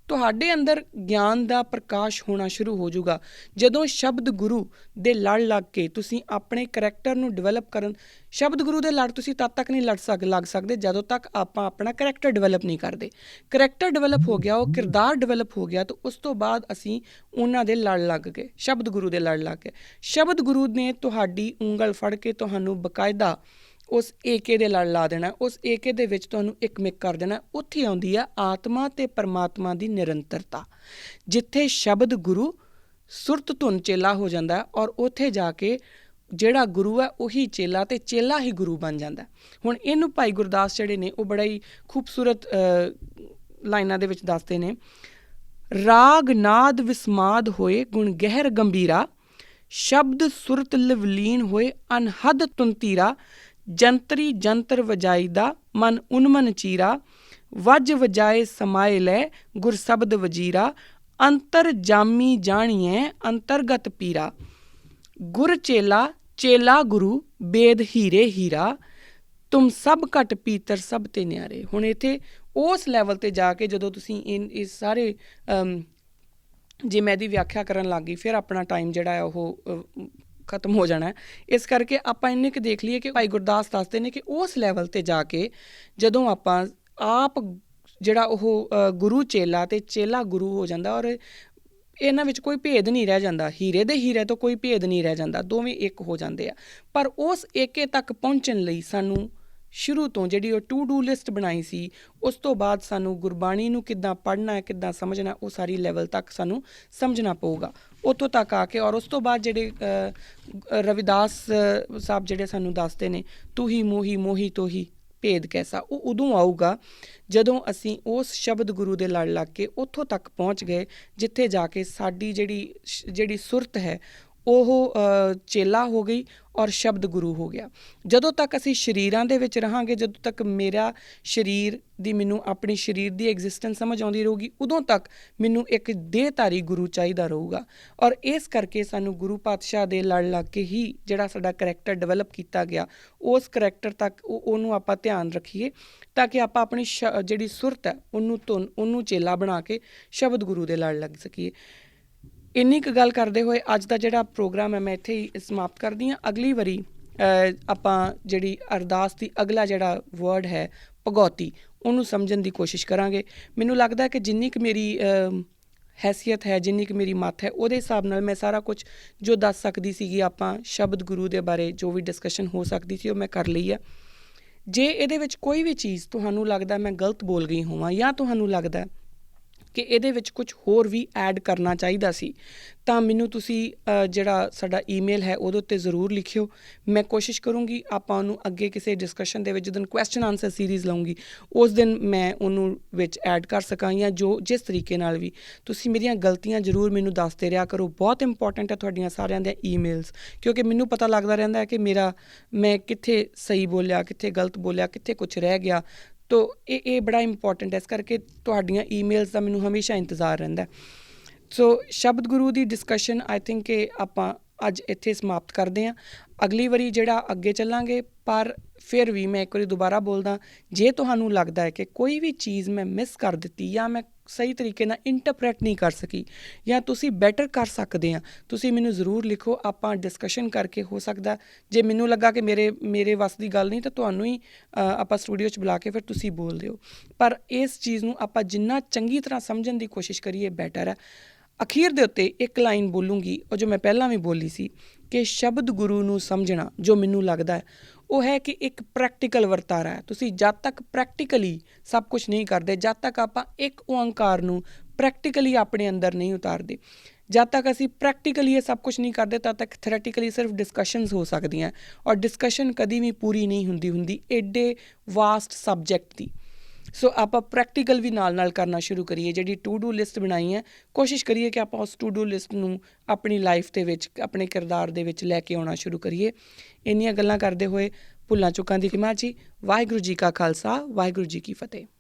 ਤੁਹਾਡੇ ਅੰਦਰ ਗਿਆਨ ਦਾ ਪ੍ਰਕਾਸ਼ ਹੋਣਾ ਸ਼ੁਰੂ ਹੋ ਜਾਊਗਾ, ਜਦੋਂ ਸ਼ਬਦ ਗੁਰੂ ਦੇ ਲੜ ਲੱਗ ਕੇ ਤੁਸੀਂ ਆਪਣੇ ਕਰੈਕਟਰ ਨੂੰ ਡਿਵੈਲਪ ਕਰਨ, ਸ਼ਬਦ ਗੁਰੂ ਦੇ ਲੜ ਤੁਸੀਂ ਤਦ ਤੱਕ ਨਹੀਂ ਲੱਗ ਸਕਦੇ ਜਦੋਂ ਤੱਕ ਆਪਾਂ ਆਪਣਾ ਕਰੈਕਟਰ ਡਿਵੈਲਪ ਨਹੀਂ ਕਰਦੇ। ਕਰੈਕਟਰ ਡਿਵੈਲਪ ਹੋ ਗਿਆ, ਉਹ ਕਿਰਦਾਰ ਡਿਵੈਲਪ ਹੋ ਗਿਆ, ਤਾਂ ਉਸ ਤੋਂ ਬਾਅਦ ਅਸੀਂ ਉਹਨਾਂ ਦੇ ਲੜ ਲੱਗ ਗਏ, ਸ਼ਬਦ ਗੁਰੂ ਦੇ ਲੜ ਲੱਗ ਗਏ। ਸ਼ਬਦ ਗੁਰੂ ਨੇ ਤੁਹਾਡੀ ਉਂਗਲ ਫੜ ਕੇ ਤੁਹਾਨੂੰ ਬਕਾਇਦਾ ਉਸ ਏਕੇ ਦੇ ਲੜ ਲਾ ਦੇਣਾ, ਉਸ ਏਕੇ ਦੇ ਵਿੱਚ ਤੁਹਾਨੂੰ ਇੱਕ ਮਿਕ ਕਰ ਦੇਣਾ। ਉੱਥੇ ਆਉਂਦੀ ਆ ਆਤਮਾ ਤੇ ਪਰਮਾਤਮਾ ਦੀ ਨਿਰੰਤਰਤਾ, ਜਿੱਥੇ ਸ਼ਬਦ ਗੁਰੂ ਸੁਰਤ ਧੁਨ ਚੇਲਾ ਹੋ ਜਾਂਦਾ, ਔਰ ਉੱਥੇ ਜਾ ਕੇ ਜਿਹੜਾ ਗੁਰੂ ਹੈ ਉਹੀ ਚੇਲਾ, ਤੇ ਚੇਲਾ ਹੀ ਗੁਰੂ ਬਣ ਜਾਂਦਾ। ਹੁਣ ਇਹਨੂੰ ਭਾਈ ਗੁਰਦਾਸ ਜਿਹੜੇ ਨੇ ਉਹ ਬੜਾ ਹੀ ਖੂਬਸੂਰਤ ਲਾਈਨਾਂ ਦੇ ਵਿੱਚ ਦੱਸਦੇ ਨੇ। ਰਾਗ ਨਾਦ ਵਿਸਮਾਦ ਹੋਏ ਗੁਣ ਗਹਿਰ ਗੰਭੀਰਾ, ਸ਼ਬਦ ਸੁਰਤ ਲਵਲੀਨ ਹੋਏ ਅਨਹਦ ਤੁੰਤੀਰਾ, ਜੰਤਰੀ ਜੰਤਰ ਵਜਾਈਦਾ ਮਨ ਉਨਮਨ ਚੀਰਾ, ਵਜ ਵਜਾਏ ਸਮਾਏ ਲੈ ਗੁਰ ਸ਼ਬਦ ਵਜੀਰਾ, ਅੰਤਰ ਜਾਮੀ ਜਾਣੀਐ ਅੰਤਰਗਤ ਪੀਰਾ, ਗੁਰ ਚੇਲਾ ਚੇਲਾ ਗੁਰੂ ਬੇਦ ਹੀਰੇ ਹੀਰਾ, ਤੁਮ ਸਭ ਘਟ ਪੀਤਰ ਸਭ ਤੇ ਨਿਆਰੇ। ਹੁਣ ਇੱਥੇ ਉਸ ਲੈਵਲ 'ਤੇ ਜਾ ਕੇ ਜਦੋਂ ਤੁਸੀਂ ਇਹ ਸਾਰੇ ਜੇ ਮੈਂ ਇਹਦੀ ਵਿਆਖਿਆ ਕਰਨ ਲੱਗ ਗਈ ਫਿਰ ਆਪਣਾ ਟਾਈਮ ਜਿਹੜਾ ਹੈ ਉਹ ਖਤਮ ਹੋ ਜਾਣਾ। ਇਸ ਕਰਕੇ ਆਪਾਂ ਇੰਨੇ ਕੁ ਦੇਖ ਲਈਏ ਕਿ ਭਾਈ ਗੁਰਦਾਸ ਦੱਸਦੇ ਨੇ ਕਿ ਉਸ ਲੈਵਲ 'ਤੇ ਜਾ ਕੇ ਜਦੋਂ ਆਪਾਂ ਆਪ ਜਿਹੜਾ ਉਹ ਗੁਰੂ ਚੇਲਾ ਅਤੇ ਚੇਲਾ ਗੁਰੂ ਹੋ ਜਾਂਦਾ, ਔਰ ਇਹਨਾਂ ਵਿੱਚ ਕੋਈ ਭੇਦ ਨਹੀਂ ਰਹਿ ਜਾਂਦਾ, ਹੀਰੇ ਦੇ ਹੀਰੇ ਤੋਂ ਕੋਈ ਭੇਦ ਨਹੀਂ ਰਹਿ ਜਾਂਦਾ, ਦੋਵੇਂ ਇੱਕ ਹੋ ਜਾਂਦੇ ਆ। ਪਰ ਉਸ ਏਕੇ ਤੱਕ ਪਹੁੰਚਣ ਲਈ ਸਾਨੂੰ ਸ਼ੁਰੂ ਤੋਂ ਜਿਹੜੀ ਉਹ ਟੂ ਡੂ ਲਿਸਟ ਬਣਾਈ ਸੀ, ਉਸ ਤੋਂ ਬਾਅਦ ਸਾਨੂੰ ਗੁਰਬਾਣੀ ਨੂੰ ਕਿੱਦਾਂ ਪੜ੍ਹਨਾ ਹੈ, ਕਿੱਦਾਂ ਸਮਝਣਾ, ਉਹ ਸਾਰੀ ਲੈਵਲ ਤੱਕ ਸਾਨੂੰ ਸਮਝਣਾ ਪਊਗਾ। ਉੱਥੋਂ ਤੱਕ ਆ ਕੇ ਔਰ ਉਸ ਤੋਂ ਬਾਅਦ ਜਿਹੜੇ ਰਵਿਦਾਸ ਸਾਹਿਬ ਜਿਹੜੇ ਸਾਨੂੰ ਦੱਸਦੇ ਨੇ ਤੂੰ ਹੀ ਮੋਹੀ ਮੋਹੀ ਤੋਂ ਹੀ ਭੇਦ ਕੈਸਾ, ਉਹ ਉਦੋਂ ਆਊਗਾ ਜਦੋਂ ਅਸੀਂ ਉਸ ਸ਼ਬਦ ਗੁਰੂ ਦੇ ਲੜ ਲੱਗ ਕੇ ਉੱਥੋਂ ਤੱਕ ਪਹੁੰਚ ਗਏ ਜਿੱਥੇ ਜਾ ਕੇ ਸਾਡੀ ਜਿਹੜੀ ਸੁਰਤ ਹੈ ਉਹ ਚੇਲਾ ਹੋ ਗਈ ਔਰ ਸ਼ਬਦ ਗੁਰੂ ਹੋ ਗਿਆ। ਜਦੋਂ ਤੱਕ ਅਸੀਂ ਸਰੀਰਾਂ ਦੇ ਵਿੱਚ ਰਹਾਂਗੇ, ਜਦੋਂ ਤੱਕ ਮੇਰਾ ਸਰੀਰ ਦੀ ਮੈਨੂੰ ਆਪਣੀ ਸਰੀਰ ਦੀ ਐਗਜ਼ਿਸਟੈਂਸ ਸਮਝ ਆਉਂਦੀ ਰਹੂਗੀ, ਉਦੋਂ ਤੱਕ ਮੈਨੂੰ ਇੱਕ ਦੇਹਧਾਰੀ ਗੁਰੂ ਚਾਹੀਦਾ ਰਹੂਗਾ। ਔਰ ਇਸ ਕਰਕੇ ਸਾਨੂੰ ਗੁਰੂ ਪਾਤਸ਼ਾਹ ਦੇ ਲੜ ਲੱਗ ਕੇ ਹੀ ਜਿਹੜਾ ਸਾਡਾ ਕਰੈਕਟਰ ਡਿਵੈਲਪ ਕੀਤਾ ਗਿਆ, ਉਸ ਕਰੈਕਟਰ ਤੱਕ ਉਹਨੂੰ ਆਪਾਂ ਧਿਆਨ ਰੱਖੀਏ ਤਾਂ ਕਿ ਆਪਾਂ ਆਪਣੀ ਜਿਹੜੀ ਸੁਰਤ ਹੈ ਉਹਨੂੰ ਚੇਲਾ ਬਣਾ ਕੇ ਸ਼ਬਦ ਗੁਰੂ ਦੇ ਲੜ ਲੱਗ ਸਕੀਏ। ਇੰਨੀ ਕੁ ਗੱਲ ਕਰਦੇ ਹੋਏ ਅੱਜ ਦਾ ਜਿਹੜਾ ਪ੍ਰੋਗਰਾਮ ਹੈ ਮੈਂ ਇੱਥੇ ਹੀ ਸਮਾਪਤ ਕਰਦੀ ਹਾਂ। ਅਗਲੀ ਵਾਰੀ ਆਪਾਂ ਜਿਹੜੀ ਅਰਦਾਸ ਦੀ ਅਗਲਾ ਜਿਹੜਾ ਵਰਡ ਹੈ ਭਗੌਤੀ, ਉਹਨੂੰ ਸਮਝਣ ਦੀ ਕੋਸ਼ਿਸ਼ ਕਰਾਂਗੇ। ਮੈਨੂੰ ਲੱਗਦਾ ਕਿ ਜਿੰਨੀ ਕੁ ਮੇਰੀ ਹੈਸੀਅਤ ਹੈ, ਜਿੰਨੀ ਕੁ ਮੇਰੀ ਮੱਤ ਹੈ, ਉਹਦੇ ਹਿਸਾਬ ਨਾਲ ਮੈਂ ਸਾਰਾ ਕੁਝ ਜੋ ਦੱਸ ਸਕਦੀ ਸੀਗੀ ਆਪਾਂ ਸ਼ਬਦ ਗੁਰੂ ਦੇ ਬਾਰੇ ਜੋ ਵੀ ਡਿਸਕਸ਼ਨ ਹੋ ਸਕਦੀ ਸੀ ਉਹ ਮੈਂ ਕਰ ਲਈ ਆ। ਜੇ ਇਹਦੇ ਵਿੱਚ ਕੋਈ ਵੀ ਚੀਜ਼ ਤੁਹਾਨੂੰ ਲੱਗਦਾ ਮੈਂ ਗਲਤ ਬੋਲ ਗਈ ਹੋਵਾਂ ਜਾਂ ਤੁਹਾਨੂੰ ਲੱਗਦਾ ਕਿ ਇਹਦੇ ਵਿੱਚ ਕੁਝ ਹੋਰ ਵੀ ਐਡ ਕਰਨਾ ਚਾਹੀਦਾ ਸੀ, ਤਾਂ ਮੈਨੂੰ ਤੁਸੀਂ ਜਿਹੜਾ ਸਾਡਾ ਈਮੇਲ ਹੈ ਉਹਦੇ ਉੱਤੇ ਜ਼ਰੂਰ ਲਿਖਿਓ। ਮੈਂ ਕੋਸ਼ਿਸ਼ ਕਰੂੰਗੀ ਆਪਾਂ ਉਹਨੂੰ ਅੱਗੇ ਕਿਸੇ ਡਿਸਕਸ਼ਨ ਦੇ ਵਿੱਚ ਜਦੋਂ ਕੁਐਸਚਨ ਆਨਸਰ ਸੀਰੀਜ਼ ਲਊਂਗੀ ਉਸ ਦਿਨ ਮੈਂ ਉਹਨੂੰ ਵਿੱਚ ਐਡ ਕਰ ਸਕਾਂ, ਜਾਂ ਜਿਸ ਤਰੀਕੇ ਨਾਲ ਵੀ ਤੁਸੀਂ ਮੇਰੀਆਂ ਗਲਤੀਆਂ ਜ਼ਰੂਰ ਮੈਨੂੰ ਦੱਸਦੇ ਰਿਹਾ ਕਰੋ। ਬਹੁਤ ਇੰਪੋਰਟੈਂਟ ਹੈ ਤੁਹਾਡੀਆਂ ਸਾਰਿਆਂ ਦੀਆਂ ਈਮੇਲਸ, ਕਿਉਂਕਿ ਮੈਨੂੰ ਪਤਾ ਲੱਗਦਾ ਰਹਿੰਦਾ ਹੈ ਕਿ ਮੈਂ ਕਿੱਥੇ ਸਹੀ ਬੋਲਿਆ, ਕਿੱਥੇ ਗਲਤ ਬੋਲਿਆ, ਕਿੱਥੇ ਕੁਛ ਰਹਿ ਗਿਆ। ਤੋ ਇਹ ਬੜਾ ਇੰਪੋਰਟੈਂਟ ਹੈ, ਇਸ ਕਰਕੇ ਤੁਹਾਡੀਆਂ ਈਮੇਲਸ ਦਾ ਮੈਨੂੰ ਹਮੇਸ਼ਾ ਇੰਤਜ਼ਾਰ ਰਹਿੰਦਾ। ਸੋ ਸ਼ਬਦ ਗੁਰੂ ਦੀ ਡਿਸਕਸ਼ਨ ਆਈ ਥਿੰਕ ਕਿ ਆਪਾਂ ਅੱਜ ਇੱਥੇ ਸਮਾਪਤ ਕਰਦੇ ਹਾਂ। ਅਗਲੀ ਵਾਰੀ ਜਿਹੜਾ ਅੱਗੇ ਚੱਲਾਂਗੇ, ਪਰ ਫਿਰ ਵੀ ਮੈਂ ਇੱਕ ਵਾਰੀ ਦੁਬਾਰਾ ਬੋਲਦਾ, ਜੇ ਤੁਹਾਨੂੰ ਲੱਗਦਾ ਹੈ ਕਿ ਕੋਈ ਵੀ ਚੀਜ਼ ਮੈਂ ਮਿਸ ਕਰ ਦਿੱਤੀ ਜਾਂ ਮੈਂ ਸਹੀ ਤਰੀਕੇ ਨਾਲ ਇੰਟਰਪ੍ਰੈਟ ਨਹੀਂ ਕਰ ਸਕੀ ਜਾਂ ਤੁਸੀਂ ਬੈਟਰ ਕਰ ਸਕਦੇ ਆ, ਤੁਸੀਂ ਮੈਨੂੰ ਜ਼ਰੂਰ ਲਿਖੋ। ਆਪਾਂ ਡਿਸਕਸ਼ਨ ਕਰਕੇ, ਹੋ ਸਕਦਾ ਜੇ ਮੈਨੂੰ ਲੱਗਾ ਕਿ ਮੇਰੇ ਵੱਸ ਦੀ ਗੱਲ ਨਹੀਂ ਤਾਂ ਤੁਹਾਨੂੰ ਹੀ ਆਪਾਂ ਸਟੂਡੀਓ 'ਚ ਬੁਲਾ ਕੇ ਫਿਰ ਤੁਸੀਂ ਬੋਲ ਦਿਓ। ਪਰ ਇਸ ਚੀਜ਼ ਨੂੰ ਆਪਾਂ ਜਿੰਨਾ ਚੰਗੀ ਤਰ੍ਹਾਂ ਸਮਝਣ ਦੀ ਕੋਸ਼ਿਸ਼ ਕਰੀਏ ਬੈਟਰ ਹੈ। ਅਖੀਰ ਦੇ ਉੱਤੇ ਇੱਕ ਲਾਈਨ ਬੋਲੂੰਗੀ, ਉਹ ਜੋ ਮੈਂ ਪਹਿਲਾਂ ਵੀ ਬੋਲੀ ਸੀ ਕਿ ਸ਼ਬਦ ਗੁਰੂ ਨੂੰ ਸਮਝਣਾ ਜੋ ਮੈਨੂੰ ਲੱਗਦਾ ਹੈ ਉਹ ਹੈ ਕਿ ਇੱਕ ਪ੍ਰੈਕਟੀਕਲ ਵਰਤਾਰਾ ਹੈ। ਤੁਸੀਂ ਜਦ ਤੱਕ ਪ੍ਰੈਕਟੀਕਲੀ ਸਭ ਕੁਝ ਨਹੀਂ ਕਰਦੇ, ਜਦ ਤੱਕ ਆਪਾਂ ਇੱਕ ਓਂਕਾਰ ਨੂੰ ਪ੍ਰੈਕਟੀਕਲੀ ਆਪਣੇ ਅੰਦਰ ਨਹੀਂ ਉਤਾਰਦੇ, ਜਦ ਤੱਕ ਅਸੀਂ ਪ੍ਰੈਕਟੀਕਲੀ ਇਹ ਸਭ ਕੁਝ ਨਹੀਂ ਕਰਦੇ, ਤਦ ਤੱਕ ਥਿਓਰੈਟੀਕਲੀ ਸਿਰਫ ਡਿਸਕਸ਼ਨਸ ਹੋ ਸਕਦੀਆਂ, ਔਰ ਡਿਸਕਸ਼ਨ ਕਦੀ ਵੀ ਪੂਰੀ ਨਹੀਂ ਹੁੰਦੀ ਐਡੇ ਵਾਸਟ ਸਬਜੈਕਟ ਦੀ। ਸੋ ਆਪਾਂ ਪ੍ਰੈਕਟੀਕਲ ਵੀ ਨਾਲ ਕਰਨਾ ਸ਼ੁਰੂ ਕਰੀਏ। ਜਿਹੜੀ ਟੂ ਡੂ ਲਿਸਟ ਬਣਾਈ ਹੈ, ਕੋਸ਼ਿਸ਼ ਕਰੀਏ ਕਿ ਆਪਾਂ ਉਸ ਟੂ ਡੂ ਲਿਸਟ ਨੂੰ ਆਪਣੀ ਲਾਈਫ ਦੇ ਵਿੱਚ, ਆਪਣੇ ਕਿਰਦਾਰ ਦੇ ਵਿੱਚ ਲੈ ਕੇ ਆਉਣਾ ਸ਼ੁਰੂ ਕਰੀਏ। ਇੰਨੀਆਂ ਗੱਲਾਂ ਕਰਦੇ ਹੋਏ ਭੁੱਲਾਂ ਚੁੱਕਾਂ ਦੀ ਖਿਮਾ ਜੀ। ਵਾਹਿਗੁਰੂ ਜੀ ਕਾ ਖਾਲਸਾ, ਵਾਹਿਗੁਰੂ ਜੀ ਕੀ ਫਤਿਹ।